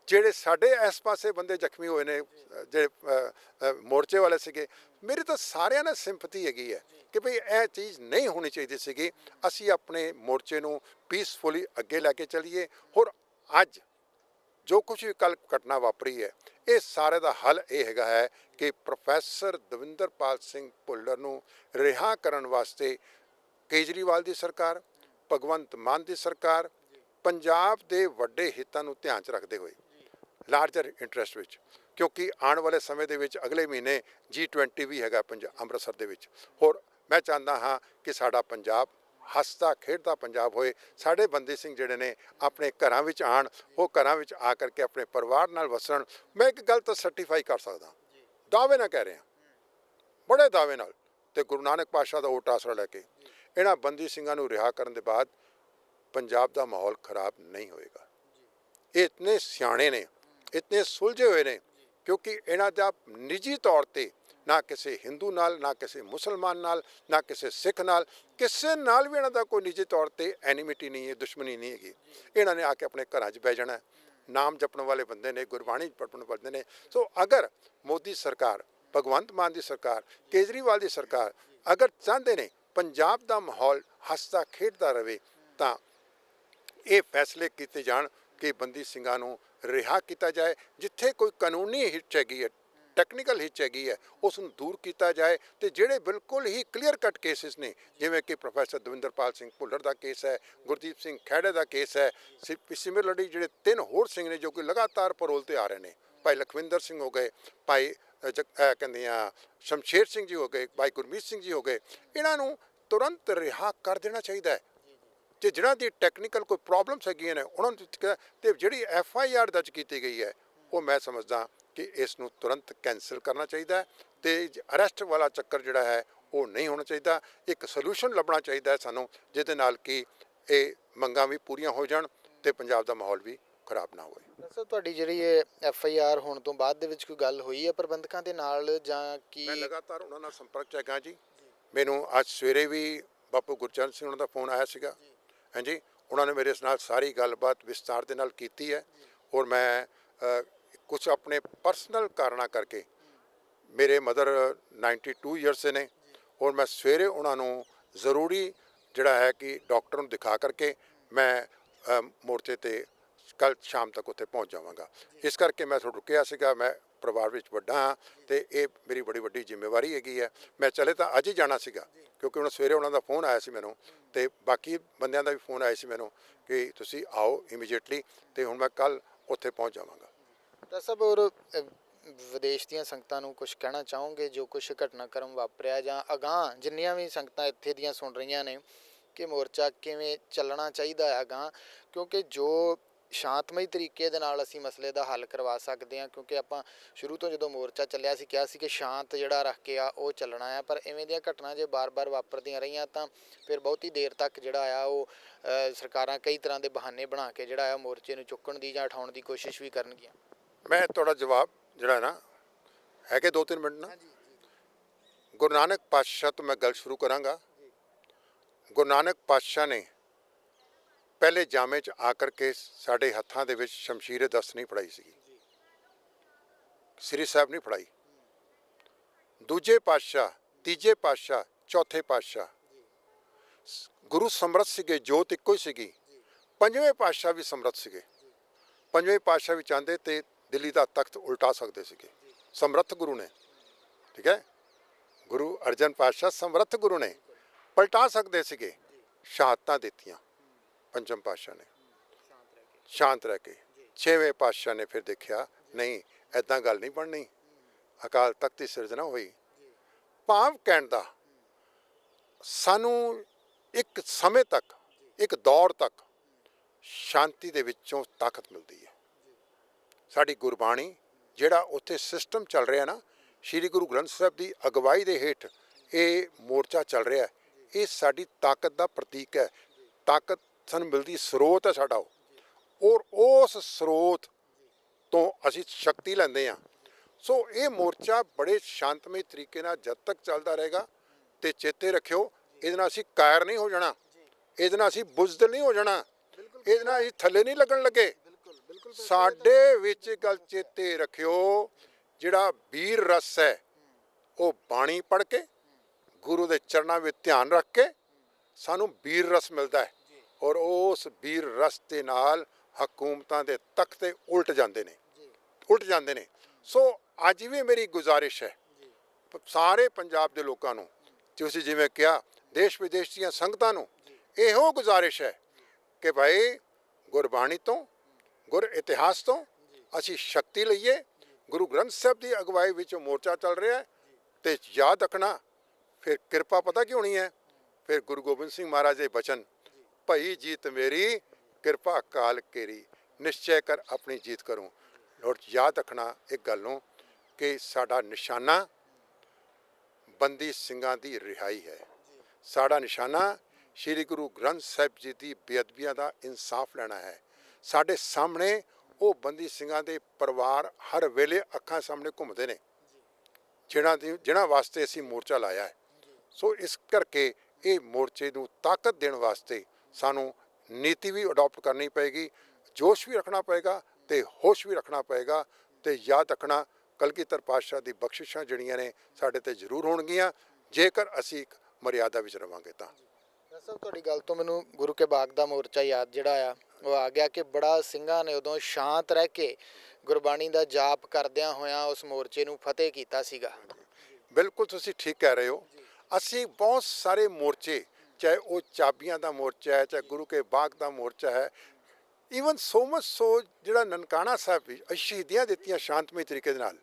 ਜਿਹੜੇ ਸਾਡੇ ਇਸ ਪਾਸੇ ਬੰਦੇ ਜ਼ਖਮੀ ਹੋਏ ਨੇ, ਜਿਹੜੇ ਮੋਰਚੇ ਵਾਲੇ ਸੀਗੇ, ਮੇਰੀ ਤਾਂ ਸਾਰਿਆਂ ਨਾਲ ਸਿੰਪਥੀ ਹੈਗੀ ਹੈ ਕਿ ਭਈ ਇਹ ਚੀਜ਼ ਨਹੀਂ ਹੋਣੀ ਚਾਹੀਦੀ ਸੀਗੀ। ਅਸੀਂ ਆਪਣੇ ਮੋਰਚੇ ਨੂੰ ਪੀਸਫੁਲੀ ਅੱਗੇ ਲੈ ਕੇ ਚੱਲੀਏ। ਹੋਰ ਅੱਜ ਜੋ ਕੁਝ ਵੀ ਕੱਲ੍ਹ ਘਟਨਾ ਵਾਪਰੀ ਹੈ, ਇਹ ਸਾਰੇ ਦਾ ਹੱਲ ਇਹ ਹੈਗਾ ਹੈ ਕਿ ਪ੍ਰੋਫੈਸਰ ਦਵਿੰਦਰਪਾਲ ਸਿੰਘ ਭੁੱਲਰ ਨੂੰ ਰਿਹਾ ਕਰਨ ਵਾਸਤੇ ਕੇਜਰੀਵਾਲ ਦੀ ਸਰਕਾਰ, ਭਗਵੰਤ ਮਾਨ ਦੀ ਸਰਕਾਰ, ਪੰਜਾਬ ਦੇ ਵੱਡੇ ਹਿੱਤਾਂ ਨੂੰ ਧਿਆਨ 'ਚ ਰੱਖਦੇ ਹੋਏ, ਲਾਰਜਰ ਇੰਟਰਸਟ ਵਿੱਚ, ਕਿਉਂਕਿ ਆਉਣ ਵਾਲੇ ਸਮੇਂ ਦੇ ਵਿੱਚ ਅਗਲੇ ਮਹੀਨੇ G20 ਵੀ ਹੈਗਾ ਅੰਮ੍ਰਿਤਸਰ ਦੇ ਵਿੱਚ। ਹੋਰ ਮੈਂ ਚਾਹੁੰਦਾ ਹਾਂ ਕਿ ਸਾਡਾ ਪੰਜਾਬ ਹੱਸਦਾ ਖੇਡਦਾ ਪੰਜਾਬ ਹੋਏ, ਸਾਡੇ ਬੰਦੀ ਸਿੰਘ ਜਿਹੜੇ ਨੇ ਆਪਣੇ ਘਰਾਂ ਵਿੱਚ ਆਉਣ, ਉਹ ਘਰਾਂ ਵਿੱਚ ਆ ਕਰਕੇ ਆਪਣੇ ਪਰਿਵਾਰ ਨਾਲ ਵਸਣ। ਮੈਂ ਇੱਕ ਗੱਲ ਤਾਂ ਸਰਟੀਫਾਈ ਕਰ ਸਕਦਾ, ਦਾਅਵੇ ਨਾਲ ਕਹਿ ਰਿਹਾ, ਬੜੇ ਦਾਅਵੇ ਨਾਲ, ਤੇ ਗੁਰੂ ਨਾਨਕ ਪਾਤਸ਼ਾਹ ਦਾ ਓਟ ਆਸਰਾ ਲੈ ਕੇ, ਇਹਨਾਂ ਬੰਦੀ ਸਿੰਘਾਂ ਨੂੰ ਰਿਹਾ ਕਰਨ ਦੇ ਬਾਅਦ ਪੰਜਾਬ ਦਾ ਮਾਹੌਲ ਖਰਾਬ ਨਹੀਂ ਹੋਏਗਾ। ਇਹ ਇਤਨੇ ਸਿਆਣੇ ਨੇ, ਇਤਨੇ ਸੁਲਝੇ ਹੋਏ ਨੇ, ਕਿਉਂਕਿ ਇਹਨਾਂ ਦਾ ਨਿੱਜੀ ਤੌਰ 'ਤੇ ਨਾ ਕਿਸੇ ਹਿੰਦੂ ਨਾਲ, ਨਾ ਕਿਸੇ ਮੁਸਲਮਾਨ ਨਾਲ, ਨਾ ਕਿਸੇ ਸਿੱਖ ਨਾਲ, ਕਿਸੇ ਨਾਲ ਵੀ ਇਹਨਾਂ ਦਾ ਕੋਈ ਨਿੱਜੀ ਤੌਰ 'ਤੇ ਐਨੀਮਿਟੀ ਨਹੀਂ ਹੈ, ਦੁਸ਼ਮਣੀ ਨਹੀਂ ਹੈਗੀ। ਇਹਨਾਂ ਨੇ ਆ ਕੇ ਆਪਣੇ ਘਰਾਂ 'ਚ ਬਹਿ ਜਾਣਾ। ਨਾਮ ਜਪਣ ਵਾਲੇ ਬੰਦੇ ਨੇ, ਗੁਰਬਾਣੀ ਪੜ੍ਹਨ ਵਾਲੇ ਬੰਦੇ ਨੇ। ਸੋ ਅਗਰ ਮੋਦੀ ਸਰਕਾਰ, ਭਗਵੰਤ ਮਾਨ ਦੀ ਸਰਕਾਰ, ਕੇਜਰੀਵਾਲ ਦੀ ਸਰਕਾਰ ਅਗਰ ਚਾਹੁੰਦੇ ਨੇ ਪੰਜਾਬ ਦਾ ਮਾਹੌਲ ਹੱਸਦਾ ਖੇਡਦਾ ਰਹੇ, ਤਾਂ ਇਹ ਫੈਸਲੇ ਕੀਤੇ ਜਾਣ ਕਿ ਬੰਦੀ ਸਿੰਘਾਂ ਨੂੰ ਰਿਹਾ ਕੀਤਾ ਜਾਏ। ਜਿੱਥੇ ਕੋਈ ਕਾਨੂੰਨੀ ਹਿੱਚ ਹੈਗੀ ਹੈ, ਟੈਕਨੀਕਲ ਹਿੱਚ ਹੈਗੀ ਹੈ, ਉਸ ਨੂੰ ਦੂਰ ਕੀਤਾ ਜਾਏ। ਤੇ ਜਿਹੜੇ ਬਿਲਕੁਲ ਹੀ ਕਲੀਅਰ ਕੱਟ ਕੇਸਿਸ ਨੇ, ਜਿਵੇਂ ਕਿ ਪ੍ਰੋਫੈਸਰ ਦਵਿੰਦਰਪਾਲ ਸਿੰਘ ਭੁੱਲਰ ਦਾ ਕੇਸ ਹੈ, ਗੁਰਦੀਪ ਸਿੰਘ ਖਹਿੜੇ ਦਾ ਕੇਸ ਹੈ, ਸਿਮਿਲਰਲੀ ਜਿਹੜੇ 3 ਹੋਰ ਸਿੰਘ ਨੇ ਜੋ ਕਿ ਲਗਾਤਾਰ ਪੈਰੋਲ 'ਤੇ ਆ ਰਹੇ ਨੇ, ਭਾਈ ਲਖਵਿੰਦਰ ਸਿੰਘ ਹੋ ਗਏ, ਭਾਈ ਕਹਿੰਦੇ ਆ ਸ਼ਮਸ਼ੇਰ ਸਿੰਘ ਜੀ ਹੋ ਗਏ, ਭਾਈ ਗੁਰਮੀਤ ਸਿੰਘ ਜੀ ਹੋ ਗਏ, ਇਹਨਾਂ ਨੂੰ ਤੁਰੰਤ ਰਿਹਾ ਕਰ ਦੇਣਾ ਚਾਹੀਦਾ ਹੈ। ਤੇ ਜਿਹਨਾਂ ਦੀ ਟੈਕਨੀਕਲ ਕੋਈ ਪ੍ਰੋਬਲਮਸ ਹੈਗੀਆਂ ਨੇ ਉਹਨਾਂ ਨੂੰ, ਤੇ ਜਿਹੜੀ FIR ਦਰਜ ਕੀਤੀ ਗਈ ਹੈ, ਉਹ ਮੈਂ ਸਮਝਦਾ ਕਿ ਇਸ ਨੂੰ ਤੁਰੰਤ ਕੈਂਸਲ ਕਰਨਾ ਚਾਹੀਦਾ ਹੈ। ਤੇ ਅਰੈਸਟ ਵਾਲਾ ਚੱਕਰ ਜਿਹੜਾ ਹੈ ਉਹ ਨਹੀਂ ਹੋਣਾ ਚਾਹੀਦਾ। ਇੱਕ ਸੋਲੂਸ਼ਨ ਲੱਭਣਾ ਚਾਹੀਦਾ ਹੈ ਸਾਨੂੰ, ਜਿਹਦੇ ਨਾਲ ਕਿ ਇਹ ਮੰਗਾਂ ਵੀ ਪੂਰੀਆਂ ਹੋ ਜਾਣ ਤੇ ਪੰਜਾਬ ਦਾ ਮਾਹੌਲ ਵੀ ਖਰਾਬ ਨਾ ਹੋਵੇ। ਸਰ ਤੁਹਾਡੀ ਜਿਹੜੀ ਇਹ FIR ਹੋਣ ਤੋਂ ਬਾਅਦ ਦੇ ਵਿੱਚ ਕੋਈ ਗੱਲ ਹੋਈ ਹੈ ਪ੍ਰਬੰਧਕਾਂ ਦੇ ਨਾਲ, ਜਾਂ ਕੀ? ਮੈਂ ਲਗਾਤਾਰ ਉਹਨਾਂ ਨਾਲ ਸੰਪਰਕ 'ਚ ਹੈਗਾ ਜੀ। ਮੈਨੂੰ ਅੱਜ ਸਵੇਰੇ ਵੀ ਬਾਪੂ ਗੁਰਚਰਨ ਸਿੰਘ ਉਹਨਾਂ ਦਾ ਫੋਨ ਆਇਆ ਸੀਗਾ। ਹਾਂਜੀ, ਉਹਨਾਂ ਨੇ ਮੇਰੇ ਨਾਲ ਸਾਰੀ ਗੱਲਬਾਤ ਵਿਸਤਾਰ ਦੇ ਨਾਲ ਕੀਤੀ ਹੈ। ਔਰ ਮੈਂ ਕੁਝ ਆਪਣੇ ਪਰਸਨਲ ਕਾਰਨਾਂ ਕਰਕੇ, ਮੇਰੇ ਮਦਰ 92 ਈਅਰਸ ਦੇ ਨੇ, ਔਰ ਮੈਂ ਸਵੇਰੇ ਉਹਨਾਂ ਨੂੰ ਜ਼ਰੂਰੀ ਜਿਹੜਾ ਹੈ ਕਿ ਡਾਕਟਰ ਨੂੰ ਦਿਖਾ ਕਰਕੇ ਮੈਂ ਮੋਰਚੇ 'ਤੇ ਕੱਲ੍ਹ ਸ਼ਾਮ ਤੱਕ ਉੱਥੇ ਪਹੁੰਚ ਜਾਵਾਂਗਾ। ਇਸ ਕਰਕੇ ਮੈਂ ਥੋੜ੍ਹਾ ਰੁਕਿਆ ਸੀਗਾ। ਮੈਂ ਪਰਿਵਾਰ ਵਿੱਚ ਵੱਡਾ ਹਾਂ ਅਤੇ ਇਹ ਮੇਰੀ ਬੜੀ ਵੱਡੀ ਜ਼ਿੰਮੇਵਾਰੀ ਹੈਗੀ ਹੈ। ਮੈਂ ਚਲੇ ਤਾਂ ਅੱਜ ਹੀ ਜਾਣਾ ਸੀਗਾ, ਕਿਉਂਕਿ ਹੁਣ ਸਵੇਰੇ ਉਹਨਾਂ ਦਾ ਫੋਨ ਆਇਆ ਸੀ ਮੈਨੂੰ, ਅਤੇ ਬਾਕੀ ਬੰਦਿਆਂ ਦਾ ਵੀ ਫੋਨ ਆਇਆ ਸੀ ਮੈਨੂੰ ਕਿ ਤੁਸੀਂ ਆਓ ਇਮੀਡੀਏਟਲੀ, ਅਤੇ ਹੁਣ ਮੈਂ ਕੱਲ੍ਹ ਉੱਥੇ ਪਹੁੰਚ ਜਾਵਾਂਗਾ। ਤਾਂ ਸਭ ਔਰ ਵਿਦੇਸ਼ ਦੀਆਂ ਸੰਗਤਾਂ ਨੂੰ ਕੁਝ ਕਹਿਣਾ ਚਾਹੋਗੇ ਜੋ ਕੁਛ ਘਟਨਾਕ੍ਰਮ ਵਾਪਰਿਆ, ਜਾਂ ਅਗਾਂਹ ਜਿੰਨੀਆਂ ਵੀ ਸੰਗਤਾਂ ਇੱਥੇ ਦੀਆਂ ਸੁਣ ਰਹੀਆਂ ਨੇ ਕਿ ਮੋਰਚਾ ਕਿਵੇਂ ਚੱਲਣਾ ਚਾਹੀਦਾ ਹੈ ਅਗਾਂਹ, ਕਿਉਂਕਿ ਜੋ ਸ਼ਾਂਤਮਈ ਤਰੀਕੇ ਦੇ ਨਾਲ ਅਸੀਂ ਮਸਲੇ ਦਾ ਹੱਲ ਕਰਵਾ ਸਕਦੇ ਹਾਂ, ਕਿਉਂਕਿ ਆਪਾਂ ਸ਼ੁਰੂ ਤੋਂ ਜਦੋਂ ਮੋਰਚਾ ਚੱਲਿਆ ਸੀ ਕਿਹਾ ਸੀ ਕਿ ਸ਼ਾਂਤ ਜਿਹੜਾ ਰੱਖ ਕੇ ਆ ਉਹ ਚੱਲਣਾ ਆ, ਪਰ ਇਵੇਂ ਦੀਆਂ ਘਟਨਾ ਜੇ ਬਾਰ-ਬਾਰ ਵਾਪਰਦੀਆਂ ਰਹੀਆਂ ਤਾਂ ਫਿਰ ਬਹੁਤੀ ਦੇਰ ਤੱਕ ਜਿਹੜਾ ਆ ਉਹ ਸਰਕਾਰਾਂ ਕਈ ਤਰ੍ਹਾਂ ਦੇ ਬਹਾਨੇ ਬਣਾ ਕੇ ਜਿਹੜਾ ਆ ਮੋਰਚੇ ਨੂੰ ਚੁੱਕਣ ਦੀ ਜਾਂ ਉਠਾਉਣ ਦੀ ਕੋਸ਼ਿਸ਼ ਵੀ ਕਰਨਗੀਆਂ। ਮੈਂ ਤੁਹਾਡਾ ਜਵਾਬ ਜਿਹੜਾ ਨਾ ਹੈਗੇ 2-3 ਮਿੰਟ ਨਾ। ਗੁਰੂ ਨਾਨਕ ਪਾਤਸ਼ਾਹ ਤੋਂ ਮੈਂ ਗੱਲ ਸ਼ੁਰੂ ਕਰਾਂਗਾ। ਗੁਰੂ ਨਾਨਕ ਪਾਤਸ਼ਾਹ ਨੇ ਪਹਿਲੇ ਜਾਮੇ 'ਚ ਆ ਕਰਕੇ ਸਾਡੇ ਹੱਥਾਂ ਦੇ ਵਿੱਚ ਸ਼ਮਸ਼ੀਰੇ ਦਸਤ ਨਹੀਂ ਫੜਾਈ ਸੀ, ਸ੍ਰੀ ਸਾਹਿਬ ਨਹੀਂ ਫੜਾਈ। ਦੂਜੇ ਪਾਤਸ਼ਾਹ, ਤੀਜੇ ਪਾਤਸ਼ਾਹ, ਚੌਥੇ ਪਾਤਸ਼ਾਹ ਗੁਰੂ ਸਮਰੱਥ ਸੀਗੇ, ਜੋਤ ਇੱਕੋ ਹੀ ਸੀਗੀ। ਪੰਜਵੇਂ ਪਾਤਸ਼ਾਹ ਵੀ ਸਮਰੱਥ ਸੀਗੇ। ਪੰਜਵੇਂ ਪਾਤਸ਼ਾਹ ਵੀ ਚਾਹੁੰਦੇ ਤੇ ਦਿੱਲੀ ਦਾ ਤਖਤ ਉਲਟਾ ਸਕਦੇ ਸੀਗੇ, ਸਮਰੱਥ ਗੁਰੂ ਨੇ। ਠੀਕ ਹੈ, ਗੁਰੂ ਅਰਜਨ ਪਾਤਸ਼ਾਹ ਸਮਰੱਥ ਗੁਰੂ ਨੇ, ਪਲਟਾ ਸਕਦੇ ਸੀਗੇ। ਸ਼ਹਾਦਤਾਂ ਦਿੱਤੀਆਂ ਪੰਜਮ ਪਾਤਸ਼ਾਹ ਨੇ ਸ਼ਾਂਤ ਰਹਿ ਕੇ। ਛੇਵੇਂ ਪਾਤਸ਼ਾਹ ਨੇ ਫਿਰ ਦੇਖਿਆ ਨਹੀਂ ਐਦਾਂ ਗੱਲ ਨਹੀਂ ਬਣਨੀ, ਅਕਾਲ ਤਖਤ ਦੀ ਸਿਰਜਣਾ ਹੋਈ। ਭਾਵ ਕਹਿਣ ਦਾ ਸਾਨੂੰ ਇੱਕ ਸਮੇਂ ਤੱਕ, ਇੱਕ ਦੌਰ ਤੱਕ ਸ਼ਾਂਤੀ ਦੇ ਵਿੱਚੋਂ ਤਾਕਤ ਮਿਲਦੀ ਹੈ। ਸਾਡੀ ਗੁਰਬਾਣੀ ਜਿਹੜਾ ਉੱਥੇ ਸਿਸਟਮ ਚੱਲ ਰਿਹਾ ਨਾ, ਸ਼੍ਰੀ ਗੁਰੂ ਗ੍ਰੰਥ ਸਾਹਿਬ ਦੀ ਅਗਵਾਈ ਦੇ ਹੇਠ ਇਹ ਮੋਰਚਾ ਚੱਲ ਰਿਹਾ, ਇਹ ਸਾਡੀ ਤਾਕਤ ਦਾ ਪ੍ਰਤੀਕ ਹੈ। ਤਾਕਤ ਸਾਨੂੰ ਮਿਲਦੀ ਸਰੋਤ ਹੈ ਸਾਡਾ ਉਹ, ਔਰ ਉਸ ਸਰੋਤ ਤੋਂ ਅਸੀਂ ਸ਼ਕਤੀ ਲੈਂਦੇ ਹਾਂ। ਸੋ ਇਹ ਮੋਰਚਾ ਬੜੇ ਸ਼ਾਂਤਮਈ ਤਰੀਕੇ ਨਾਲ ਜਦ ਤੱਕ ਚੱਲਦਾ ਰਹੇਗਾ। ਤੇ ਚੇਤੇ ਰੱਖਿਓ, ਇਹਦੇ ਨਾਲ ਅਸੀਂ ਕਾਇਰ ਨਹੀਂ ਹੋ ਜਾਣਾ, ਇਹਦੇ ਨਾਲ ਅਸੀਂ ਬੁਜ਼ਦਿਲ ਨਹੀਂ ਹੋ ਜਾਣਾ, ਇਹਦੇ ਨਾਲ ਅਸੀਂ ਥੱਲੇ ਨਹੀਂ ਲੱਗਣ ਲੱਗੇ। ਸਾਡੇ ਵਿੱਚ ਗੱਲ ਚੇਤੇ ਰੱਖਿਓ, ਜਿਹੜਾ ਵੀਰ ਰਸ ਹੈ ਉਹ ਬਾਣੀ ਪੜ੍ਹ ਕੇ ਗੁਰੂ ਦੇ ਚਰਨਾਂ ਵਿੱਚ ਧਿਆਨ ਰੱਖ ਕੇ ਸਾਨੂੰ ਵੀਰ ਰਸ ਮਿਲਦਾ ਹੈ, ਔਰ ਉਸ ਵੀਰ ਰਸ ਦੇ ਨਾਲ ਹਕੂਮਤਾਂ ਦੇ ਤਖਤੇ ਉਲਟ ਜਾਂਦੇ ਨੇ। ਸੋ ਅੱਜ ਵੀ ਮੇਰੀ ਗੁਜ਼ਾਰਿਸ਼ ਹੈ ਸਾਰੇ ਪੰਜਾਬ ਦੇ ਲੋਕਾਂ ਨੂੰ, ਤੁਸੀਂ ਜਿਵੇਂ ਕਿਹਾ ਦੇਸ਼ ਵਿਦੇਸ਼ ਦੀਆਂ ਸੰਗਤਾਂ ਨੂੰ, ਇਹੋ ਗੁਜ਼ਾਰਿਸ਼ ਹੈ ਕਿ ਭਾਈ ਗੁਰਬਾਣੀ ਤੋਂ, ਗੁਰ ਇਤਿਹਾਸ ਤੋਂ ਅਸੀਂ ਸ਼ਕਤੀ ਲਈਏ। ਗੁਰੂ ਗ੍ਰੰਥ ਸਾਹਿਬ ਦੀ ਅਗਵਾਈ ਵਿੱਚ ਮੋਰਚਾ ਚੱਲ ਰਿਹਾ ਹੈ, ਤੇ ਯਾਦ ਰੱਖਣਾ ਫਿਰ ਕਿਰਪਾ ਪਤਾ ਕੀ ਹੋਣੀ ਹੈ, ਫਿਰ ਗੁਰੂ ਗੋਬਿੰਦ ਸਿੰਘ ਮਹਾਰਾਜ ਦੇ ਬਚਨ, ਭਈ ਜੀਤ ਮੇਰੀ ਕਿਰਪਾ ਕਾਲ ਕੇਰੀ, ਨਿਸ਼ਚੈ ਕਰ ਆਪਣੀ ਜੀਤ ਕਰੂੰ। ਔਰ ਯਾਦ ਰੱਖਣਾ ਇੱਕ ਗੱਲ ਨੂੰ ਕਿ ਸਾਡਾ ਨਿਸ਼ਾਨਾ ਬੰਦੀ ਸਿੰਘਾਂ ਦੀ ਰਿਹਾਈ ਹੈ। ਸਾਡਾ ਨਿਸ਼ਾਨਾ ਸ਼੍ਰੀ ਗੁਰੂ ਗ੍ਰੰਥ ਸਾਹਿਬ ਜੀ ਦੀ ਬੇਅਦਬੀਆਂ ਦਾ ਇਨਸਾਫ ਲੈਣਾ ਹੈ। ਸਾਡੇ ਸਾਹਮਣੇ ਉਹ ਬੰਦੀ ਸਿੰਘਾਂ ਦੇ ਪਰਿਵਾਰ ਹਰ ਵੇਲੇ ਅੱਖਾਂ ਸਾਹਮਣੇ ਘੁੰਮਦੇ ਨੇ, ਜਿਨ੍ਹਾਂ ਵਾਸਤੇ ਅਸੀਂ ਮੋਰਚਾ ਲਾਇਆ ਹੈ। ਸੋ ਇਸ ਕਰਕੇ ਇਹ ਮੋਰਚੇ ਨੂੰ ਤਾਕਤ ਦੇਣ ਵਾਸਤੇ ਸਾਨੂੰ ਨੀਤੀ ਵੀ ਅਡਾਪਟ ਕਰਨੀ ਪਏਗੀ, ਜੋਸ਼ ਵੀ ਰੱਖਣਾ ਪਏਗਾ ਤੇ ਹੋਸ਼ ਵੀ ਰੱਖਣਾ ਪਏਗਾ। ਤੇ ਯਾਦ ਰੱਖਣਾ ਕਲਗੀਧਰ ਪਾਤਸ਼ਾਹ ਦੀ ਬਖਸ਼ਿਸ਼ਾਂ ਜਿਹੜੀਆਂ ਨੇ ਸਾਡੇ ਤੇ ਜ਼ਰੂਰ ਹੋਣਗੀਆਂ, ਜੇਕਰ ਅਸੀਂ ਇੱਕ ਮਰਿਆਦਾ ਵਿੱਚ ਰਵਾਂਗੇ ਤਾਂ। ਸਭ ਤੁਹਾਡੀ ਗੱਲ ਤੋਂ ਮੈਨੂੰ ਗੁਰੂ ਕੇ ਬਾਗ ਦਾ ਮੋਰਚਾ ਯਾਦ ਜਿਹੜਾ ਆ ਉਹ ਆ ਗਿਆ ਕਿ ਬੜਾ ਸਿੰਘਾਂ ਨੇ ਉਦੋਂ ਸ਼ਾਂਤ ਰਹਿ ਕੇ ਗੁਰਬਾਣੀ ਦਾ ਜਾਪ ਕਰਦਿਆਂ ਹੋਇਆਂ ਉਸ ਮੋਰਚੇ ਨੂੰ ਫਤਿਹ ਕੀਤਾ ਸੀਗਾ। ਬਿਲਕੁਲ ਤੁਸੀਂ ਠੀਕ ਕਹਿ ਰਹੇ ਹੋ। ਅਸੀਂ ਬਹੁਤ ਸਾਰੇ ਮੋਰਚੇ, ਚਾਹੇ ਉਹ ਚਾਬੀਆਂ ਦਾ ਮੋਰਚਾ ਹੈ, ਚਾਹੇ ਗੁਰੂ ਕੇ ਬਾਗ ਦਾ ਮੋਰਚਾ ਹੈ, ਈਵਨ ਸੋ ਮਚ ਸੋ ਜਿਹੜਾ ਨਨਕਾਣਾ ਸਾਹਿਬ ਵੀ ਸ਼ਹੀਦੀਆਂ ਦਿੱਤੀਆਂ ਸ਼ਾਂਤਮਈ ਤਰੀਕੇ ਦੇ ਨਾਲ।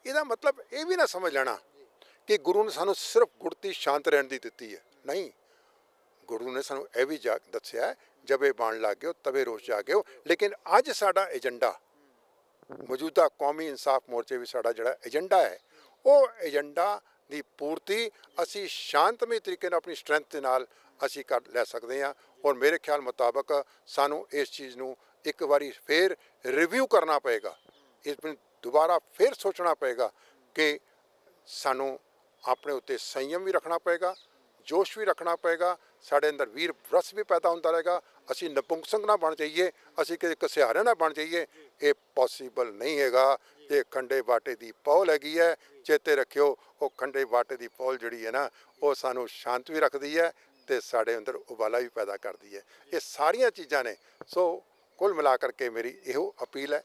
ਇਹਦਾ ਮਤਲਬ ਇਹ ਵੀ ਨਾ ਸਮਝ ਲੈਣਾ ਕਿ ਗੁਰੂ ਨੇ ਸਾਨੂੰ ਸਿਰਫ ਗੁੜਤੀ ਸ਼ਾਂਤ ਰਹਿਣ ਦੀ ਦਿੱਤੀ ਹੈ, ਨਹੀਂ। ਗੁਰੂ ਨੇ ਸਾਨੂੰ ਇਹ ਵੀ ਦੱਸਿਆ, ਜਬੇ ਬਾਣ ਲੱਗ ਗਿਓ ਤਵੇ ਰੋਸ਼ ਜਾਗਿਓ। ਲੇਕਿਨ ਅੱਜ ਸਾਡਾ ਏਜੰਡਾ, ਮੌਜੂਦਾ ਕੌਮੀ ਇਨਸਾਫ ਮੋਰਚੇ ਵਿੱਚ ਸਾਡਾ ਜਿਹੜਾ ਏਜੰਡਾ ਹੈ, ਉਹ ਏਜੰਡਾ ਦੀ ਪੂਰਤੀ ਅਸੀਂ ਸ਼ਾਂਤਮਈ ਤਰੀਕੇ ਨਾਲ ਆਪਣੀ ਸਟਰੈਂਥ ਦੇ ਨਾਲ ਅਸੀਂ ਕਰ ਲੈ ਸਕਦੇ ਹਾਂ। ਔਰ ਮੇਰੇ ਖਿਆਲ ਮੁਤਾਬਕ ਸਾਨੂੰ ਇਸ ਚੀਜ਼ ਨੂੰ ਇੱਕ ਵਾਰੀ ਫਿਰ ਰਿਵਿਊ ਕਰਨਾ ਪਏਗਾ, ਇਸ ਨੂੰ ਦੁਬਾਰਾ ਫਿਰ ਸੋਚਣਾ ਪਏਗਾ ਕਿ ਸਾਨੂੰ ਆਪਣੇ ਉੱਤੇ ਸੰਯਮ ਵੀ ਰੱਖਣਾ ਪਏਗਾ, ਜੋਸ਼ ਵੀ ਰੱਖਣਾ ਪਏਗਾ, ਸਾਡੇ ਅੰਦਰ ਵੀਰ ਰਸ ਵੀ ਪੈਦਾ ਹੁੰਦਾ ਰਹੇਗਾ। ਅਸੀਂ ਨਪੁੰਸਕ ਨਾ ਬਣ ਜਾਈਏ, ਅਸੀਂ ਕਿਸੇ ਕਸਿਆਰੇ ਨਾ ਬਣ ਜਾਈਏ, ਇਹ ਪੋਸੀਬਲ ਨਹੀਂ ਹੈਗਾ। ਇਹ ਖੰਡੇ ਬਾਟੇ ਦੀ ਪੌਲ ਹੈਗੀ ਹੈ, ਚੇਤੇ ਰੱਖਿਓ। ਉਹ ਖੰਡੇ ਬਾਟੇ ਦੀ ਪੌਲ ਜਿਹੜੀ ਹੈ ਨਾ, ਉਹ ਸਾਨੂੰ ਸ਼ਾਂਤ ਵੀ ਰੱਖਦੀ ਹੈ ਤੇ ਸਾਡੇ ਅੰਦਰ ਉਬਾਲਾ ਵੀ ਪੈਦਾ ਕਰਦੀ ਹੈ। ਇਹ ਸਾਰੀਆਂ ਚੀਜ਼ਾਂ ਨੇ। ਸੋ ਕੁੱਲ ਮਿਲਾ ਕਰਕੇ ਮੇਰੀ ਇਹੋ ਅਪੀਲ ਹੈ,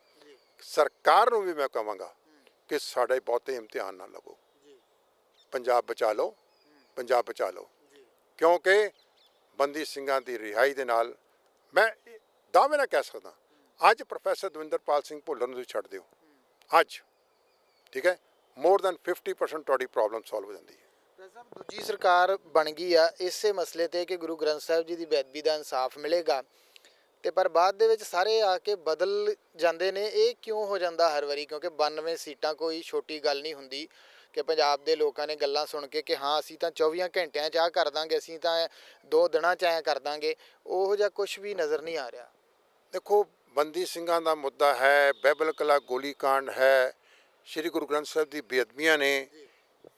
ਸਰਕਾਰ ਨੂੰ ਵੀ ਮੈਂ ਕਹਾਂਗਾ ਕਿ ਸਾਡੇ ਬਹੁਤੇ ਇਮਤਿਹਾਨ ਨਾ ਲਵੋ, ਪੰਜਾਬ ਬਚਾ ਲਓ, ਪੰਜਾਬ ਬਚਾ ਲਓ। ਕਿਉਂਕਿ ਬੰਦੀ ਸਿੰਘਾਂ ਦੀ ਰਿਹਾਈ ਦੇ ਨਾਲ ਮੈਂ ਦਾਅਵੇ ਨਾਲ ਕਹਿ ਸਕਦਾ, ਅੱਜ ਪ੍ਰੋਫੈਸਰ ਦਵਿੰਦਰਪਾਲ ਸਿੰਘ ਭੁੱਲਰ ਨੂੰ ਤੁਸੀਂ ਛੱਡ ਦਿਓ, ਅੱਜ ਠੀਕ ਹੈ, ਮੋਰ ਦੈਨ 50% ਤੁਹਾਡੀ ਪ੍ਰੋਬਲਮ ਸੋਲਵ ਹੋ ਜਾਂਦੀ ਹੈ। ਦੂਜੀ ਸਰਕਾਰ ਬਣ ਗਈ ਆ ਇਸੇ ਮਸਲੇ ਤੇ ਕਿ ਗੁਰੂ ਗ੍ਰੰਥ ਸਾਹਿਬ ਜੀ ਦੀ ਬੇਅਦਬੀ ਦਾ ਇਨਸਾਫ ਮਿਲੇਗਾ, ਤੇ ਪਰ ਬਾਅਦ ਦੇ ਵਿੱਚ ਸਾਰੇ ਆ ਕੇ ਬਦਲ ਜਾਂਦੇ ਨੇ। ਇਹ ਕਿਉਂ ਹੋ ਜਾਂਦਾ ਹਰ ਵਾਰੀ? ਕਿਉਂਕਿ 92 ਸੀਟਾਂ ਕੋਈ ਛੋਟੀ ਗੱਲ ਨਹੀਂ ਹੁੰਦੀ ਕਿ ਪੰਜਾਬ ਦੇ ਲੋਕਾਂ ਨੇ ਗੱਲਾਂ ਸੁਣ ਕੇ ਕਿ ਹਾਂ ਅਸੀਂ ਤਾਂ 24 ਘੰਟਿਆਂ 'ਚ ਆਹ ਕਰ ਦਾਂਗੇ, ਅਸੀਂ ਤਾਂ 2 ਦਿਨਾਂ 'ਚ ਐਂ ਕਰ ਦਾਂਗੇ, ਉਹੋ ਜਿਹਾ ਕੁਝ ਵੀ ਨਜ਼ਰ ਨਹੀਂ ਆ ਰਿਹਾ। ਦੇਖੋ, ਬੰਦੀ ਸਿੰਘਾਂ ਦਾ ਮੁੱਦਾ ਹੈ, ਬਾਈਬਲ ਕਲਾ ਗੋਲੀकांड ਹੈ, ਸ਼੍ਰੀ ਗੁਰੂ ਗ੍ਰੰਥ ਸਾਹਿਬ ਦੀ ਬੇਅਦਬੀਆਂ ਨੇ।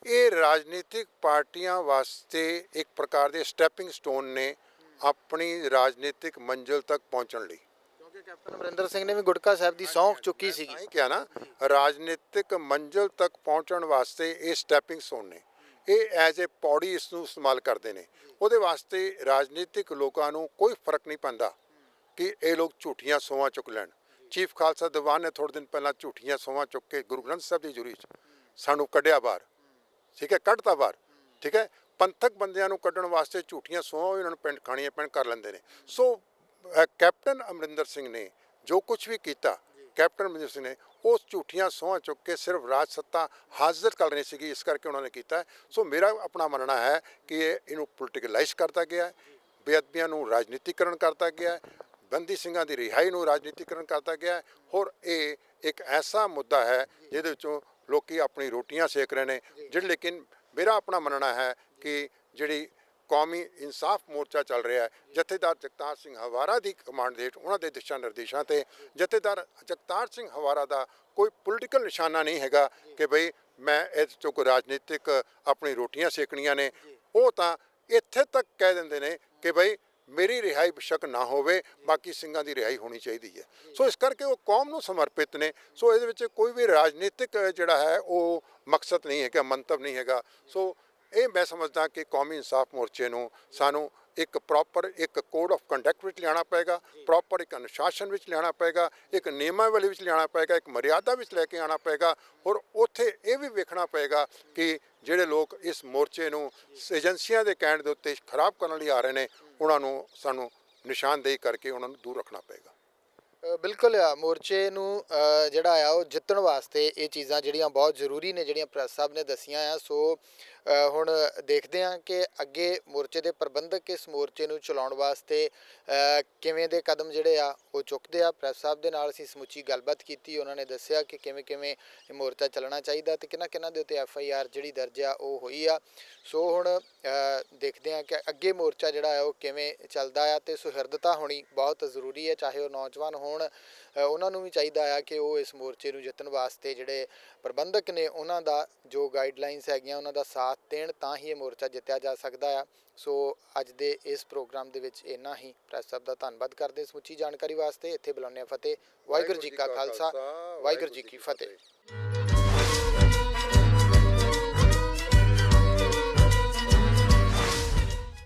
ਇਹ ਰਾਜਨੀਤਿਕ ਪਾਰਟੀਆਂ ਵਾਸਤੇ ਇੱਕ ਪ੍ਰਕਾਰ ਦੇ ਸਟੈਪਿੰਗ ਸਟੋਨ ਨੇ ਆਪਣੀ ਰਾਜਨੀਤਿਕ ਮੰਜ਼ਿਲ ਤੱਕ ਪਹੁੰਚਣ ਲਈ। ਕਿਉਂਕਿ ਕੈਪਟਨ ਅਮਰਿੰਦਰ ਸਿੰਘ ਨੇ ਵੀ ਗੁਟਕਾ ਸਾਹਿਬ ਦੀ ਸਹੁੰ ਚੁੱਕੀ ਸੀਗੀ। ਤਾਂ ਹੀ ਕਿਹਾ ਨਾ, ਰਾਜਨੀਤਿਕ ਮੰਜ਼ਿਲ ਤੱਕ ਪਹੁੰਚਣ ਵਾਸਤੇ ਇਹ ਸਟੈਪਿੰਗ ਸਟੋਨ ਨੇ। ਇਹ ਐਜ਼ ਏ ਪੌੜੀ ਇਸ ਨੂੰ ਇਸਤੇਮਾਲ ਕਰਦੇ ਨੇ। ਉਹਦੇ ਵਾਸਤੇ ਰਾਜਨੀਤਿਕ ਲੋਕਾਂ ਨੂੰ ਕੋਈ ਫਰਕ ਨਹੀਂ ਪੈਂਦਾ ਕਿ ਇਹ ਲੋਕ ਝੂਠੀਆਂ ਸਹੁੰਆਂ ਚੁੱਕ ਲੈਣ। ਚੀਫ ਖਾਲਸਾ ਦੀਵਾਨ ਨੇ ਥੋੜ੍ਹੇ ਦਿਨ ਪਹਿਲਾਂ ਝੂਠੀਆਂ ਸਹੁੰਆਂ ਚੁੱਕ ਕੇ ਗੁਰੂ ਗ੍ਰੰਥ ਸਾਹਿਬ ਦੀ ਹਜ਼ੂਰੀ 'ਚ ਸਾਨੂੰ ਕੱਢਿਆ ਬਾਹਰ, ਠੀਕ ਹੈ, ਕੱਢਤਾ ਬਾਹਰ, ਠੀਕ ਹੈ। ਪੰਥਕ ਬੰਦਿਆਂ ਨੂੰ ਕੱਢਣ ਵਾਸਤੇ ਝੂਠੀਆਂ ਸਹੁੰਆਂ ਇਹਨਾਂ ਨੂੰ ਪਿੰਡ ਖਾਣੀਆਂ ਪੈਣ ਕਰ ਲੈਂਦੇ ਨੇ। ਸੋ ਕੈਪਟਨ ਅਮਰਿੰਦਰ ਸਿੰਘ ਨੇ ਜੋ ਕੁਝ ਵੀ ਕੀਤਾ, ਕੈਪਟਨ ਅਮਰਿੰਦਰ ਸਿੰਘ ਨੇ ਉਸ ਝੂਠੀਆਂ ਸਹੁੰਆਂ ਚੁੱਕ ਕੇ ਸਿਰਫ ਰਾਜ ਸੱਤਾ ਹਾਜ਼ਰ ਕਰਨੀ ਸੀਗੀ, ਇਸ ਕਰਕੇ ਉਹਨਾਂ ਨੇ ਕੀਤਾ। ਸੋ ਮੇਰਾ ਆਪਣਾ ਮੰਨਣਾ ਹੈ ਕਿ ਇਹਨੂੰ ਪੋਲੀਟੀਕਲਾਈਜ਼ ਕਰਤਾ ਗਿਆ, ਬੇਅਦਬੀਆਂ ਨੂੰ ਰਾਜਨੀਤੀਕਰਨ ਕਰਤਾ ਗਿਆ, ਬੰਦੀ ਸਿੰਘਾਂ ਦੀ ਰਿਹਾਈ ਨੂੰ ਰਾਜਨੀਤੀਕਰਨ ਕਰਤਾ ਗਿਆ। ਹੋਰ ਇਹ ਇੱਕ ਐਸਾ ਮੁੱਦਾ ਹੈ ਜਿਹਦੇ ਵਿੱਚੋਂ ਲੋਕੀ ਆਪਣੀ ਰੋਟੀਆਂ ਸੇਕ ਰਹੇ ਨੇ। ਜਿਹੜੇ ਲੇਕਿਨ ਮੇਰਾ ਆਪਣਾ ਮੰਨਣਾ ਹੈ ਕਿ ਜਿਹੜੀ ਕੌਮੀ ਇਨਸਾਫ ਮੋਰਚਾ ਚੱਲ ਰਿਹਾ ਹੈ, ਜਥੇਦਾਰ ਜਗਤਾਰ ਸਿੰਘ ਹਵਾਰਾ ਦੀ ਕਮਾਂਡ ਹੇਠ, ਉਹਨਾਂ ਦੇ ਦਿਸ਼ਾ ਨਿਰਦੇਸ਼ਾਂ ਤੇ ਜਥੇਦਾਰ ਜਗਤਾਰ ਸਿੰਘ ਹਵਾਰਾ ਦਾ ਕੋਈ ਪੋਲੀਟੀਕਲ ਨਿਸ਼ਾਨਾ ਨਹੀਂ ਹੈਗਾ ਕਿ ਬਈ ਮੈਂ ਇਹਦੇ 'ਚੋਂ ਕੋਈ ਰਾਜਨੀਤਿਕ ਆਪਣੀ ਰੋਟੀਆਂ ਸੇਕਣੀਆਂ ਨੇ। ਉਹ ਤਾਂ ਇੱਥੇ ਤੱਕ ਕਹਿ ਦਿੰਦੇ ਨੇ ਕਿ ਬਈ ਮੇਰੀ ਰਿਹਾਈ ਬੇਸ਼ੱਕ ਨਾ ਹੋਵੇ, ਬਾਕੀ ਸਿੰਘਾਂ ਦੀ ਰਿਹਾਈ ਹੋਣੀ ਚਾਹੀਦੀ ਹੈ। ਸੋ ਇਸ ਕਰਕੇ ਉਹ ਕੌਮ ਨੂੰ ਸਮਰਪਿਤ ਨੇ। ਸੋ ਇਹਦੇ ਵਿੱਚ ਕੋਈ ਵੀ ਰਾਜਨੀਤਿਕ ਜਿਹੜਾ ਹੈ ਉਹ ਮਕਸਦ ਨਹੀਂ ਹੈਗਾ, ਮੰਤਵ ਨਹੀਂ ਹੈਗਾ। ਸੋ ਇਹ ਮੈਂ ਸਮਝਦਾ ਕਿ ਕੌਮੀ ਇਨਸਾਫ ਮੋਰਚੇ ਨੂੰ ਸਾਨੂੰ ਇੱਕ ਪ੍ਰੋਪਰ ਇੱਕ ਕੋਡ ਆਫ ਕੰਡਕਟ ਵਿੱਚ ਲਿਆਉਣਾ ਪਏਗਾ, ਪ੍ਰੋਪਰ ਇੱਕ ਅਨੁਸ਼ਾਸਨ ਵਿੱਚ ਲਿਆਉਣਾ ਪਏਗਾ, ਇੱਕ ਨਿਯਮਾਵਲੀ ਵਿੱਚ ਲਿਆਉਣਾ ਪਏਗਾ, ਇੱਕ ਮਰਿਆਦਾ ਵਿੱਚ ਲੈ ਕੇ ਆਉਣਾ ਪਏਗਾ। ਔਰ ਉੱਥੇ ਇਹ ਵੀ ਵੇਖਣਾ ਪਏਗਾ ਕਿ ਜਿਹੜੇ ਲੋਕ ਇਸ ਮੋਰਚੇ ਨੂੰ ਏਜੰਸੀਆਂ ਦੇ ਕਹਿਣ ਦੇ ਉੱਤੇ ਖਰਾਬ ਕਰਨ ਲਈ ਆ ਰਹੇ ਨੇ, ਉਹਨਾਂ ਨੂੰ ਸਾਨੂੰ ਨਿਸ਼ਾਨਦੇਹੀ ਕਰਕੇ ਉਹਨਾਂ ਨੂੰ ਦੂਰ ਰੱਖਣਾ ਪਏਗਾ। ਬਿਲਕੁਲ ਆ, ਮੋਰਚੇ ਨੂੰ ਜਿਹੜਾ ਆ ਉਹ ਜਿੱਤਣ ਵਾਸਤੇ ਇਹ ਚੀਜ਼ਾਂ ਜਿਹੜੀਆਂ ਬਹੁਤ ਜ਼ਰੂਰੀ ਨੇ, ਜਿਹੜੀਆਂ ਪ੍ਰੈਸ ਸਾਹਿਬ ਨੇ ਦੱਸੀਆਂ ਆ। ਸੋ ਹੁਣ ਦੇਖਦੇ ਹਾਂ ਕਿ ਅੱਗੇ ਮੋਰਚੇ ਦੇ ਪ੍ਰਬੰਧਕ ਇਸ ਮੋਰਚੇ ਨੂੰ ਚਲਾਉਣ ਵਾਸਤੇ ਕਿਵੇਂ ਦੇ ਕਦਮ ਜਿਹੜੇ ਆ ਉਹ ਚੁੱਕਦੇ ਆ। ਪ੍ਰੈਸ ਸਾਹਿਬ ਦੇ ਨਾਲ ਅਸੀਂ ਸਮੁੱਚੀ ਗੱਲਬਾਤ ਕੀਤੀ, ਉਹਨਾਂ ਨੇ ਦੱਸਿਆ ਕਿ ਕਿਵੇਂ ਕਿਵੇਂ ਇਹ ਮੋਰਚਾ ਚੱਲਣਾ ਚਾਹੀਦਾ ਤੇ ਕਿਹਨਾਂ ਦੇ ਉੱਤੇ FIR ਜਿਹੜੀ ਦਰਜ ਆ ਉਹ ਹੋਈ ਆ। ਸੋ ਹੁਣ ਦੇਖਦੇ ਹਾਂ ਕਿ ਅੱਗੇ ਮੋਰਚਾ ਜਿਹੜਾ ਹੈ ਉਹ ਕਿਵੇਂ ਚੱਲਦਾ ਆ। ਤੇ ਸੁਹਿਰਦਤਾ ਹੋਣੀ ਬਹੁਤ ਜ਼ਰੂਰੀ ਹੈ, ਚਾਹੇ ਉਹ ਨੌਜਵਾਨ ਹੋਣ, ਉਹਨਾਂ ਨੂੰ ਵੀ ਚਾਹੀਦਾ ਆ ਕਿ ਉਹ ਇਸ ਮੋਰਚੇ ਨੂੰ ਜਿੱਤਣ ਵਾਸਤੇ ਜਿਹੜੇ ਪ੍ਰਬੰਧਕ ਨੇ ਉਹਨਾਂ ਦਾ ਜੋ ਗਾਈਡਲਾਈਨਸ ਹੈਗੀਆਂ ਉਹਨਾਂ ਦਾ ਸਾਥ ਦੇਣ, ਤਾਂ ਹੀ ਇਹ ਮੋਰਚਾ ਜਿੱਤਿਆ ਜਾ ਸਕਦਾ ਆ। ਸੋ ਅੱਜ ਦੇ ਇਸ ਪ੍ਰੋਗਰਾਮ ਦੇ ਵਿੱਚ ਇੰਨਾ ਹੀ। ਪ੍ਰੈਸ ਸਾਹਿਬ ਦਾ ਧੰਨਵਾਦ ਕਰਦੇ ਸਮੁੱਚੀ ਜਾਣਕਾਰੀ ਵਾਸਤੇ। ਇੱਥੇ ਬੁਲਾਉਂਦੇ ਹਾਂ ਫਤਿਹ। ਵਾਹਿਗੁਰੂ ਜੀ ਕਾ ਖਾਲਸਾ, ਵਾਹਿਗੁਰੂ ਜੀ ਕੀ ਫਤਿਹ।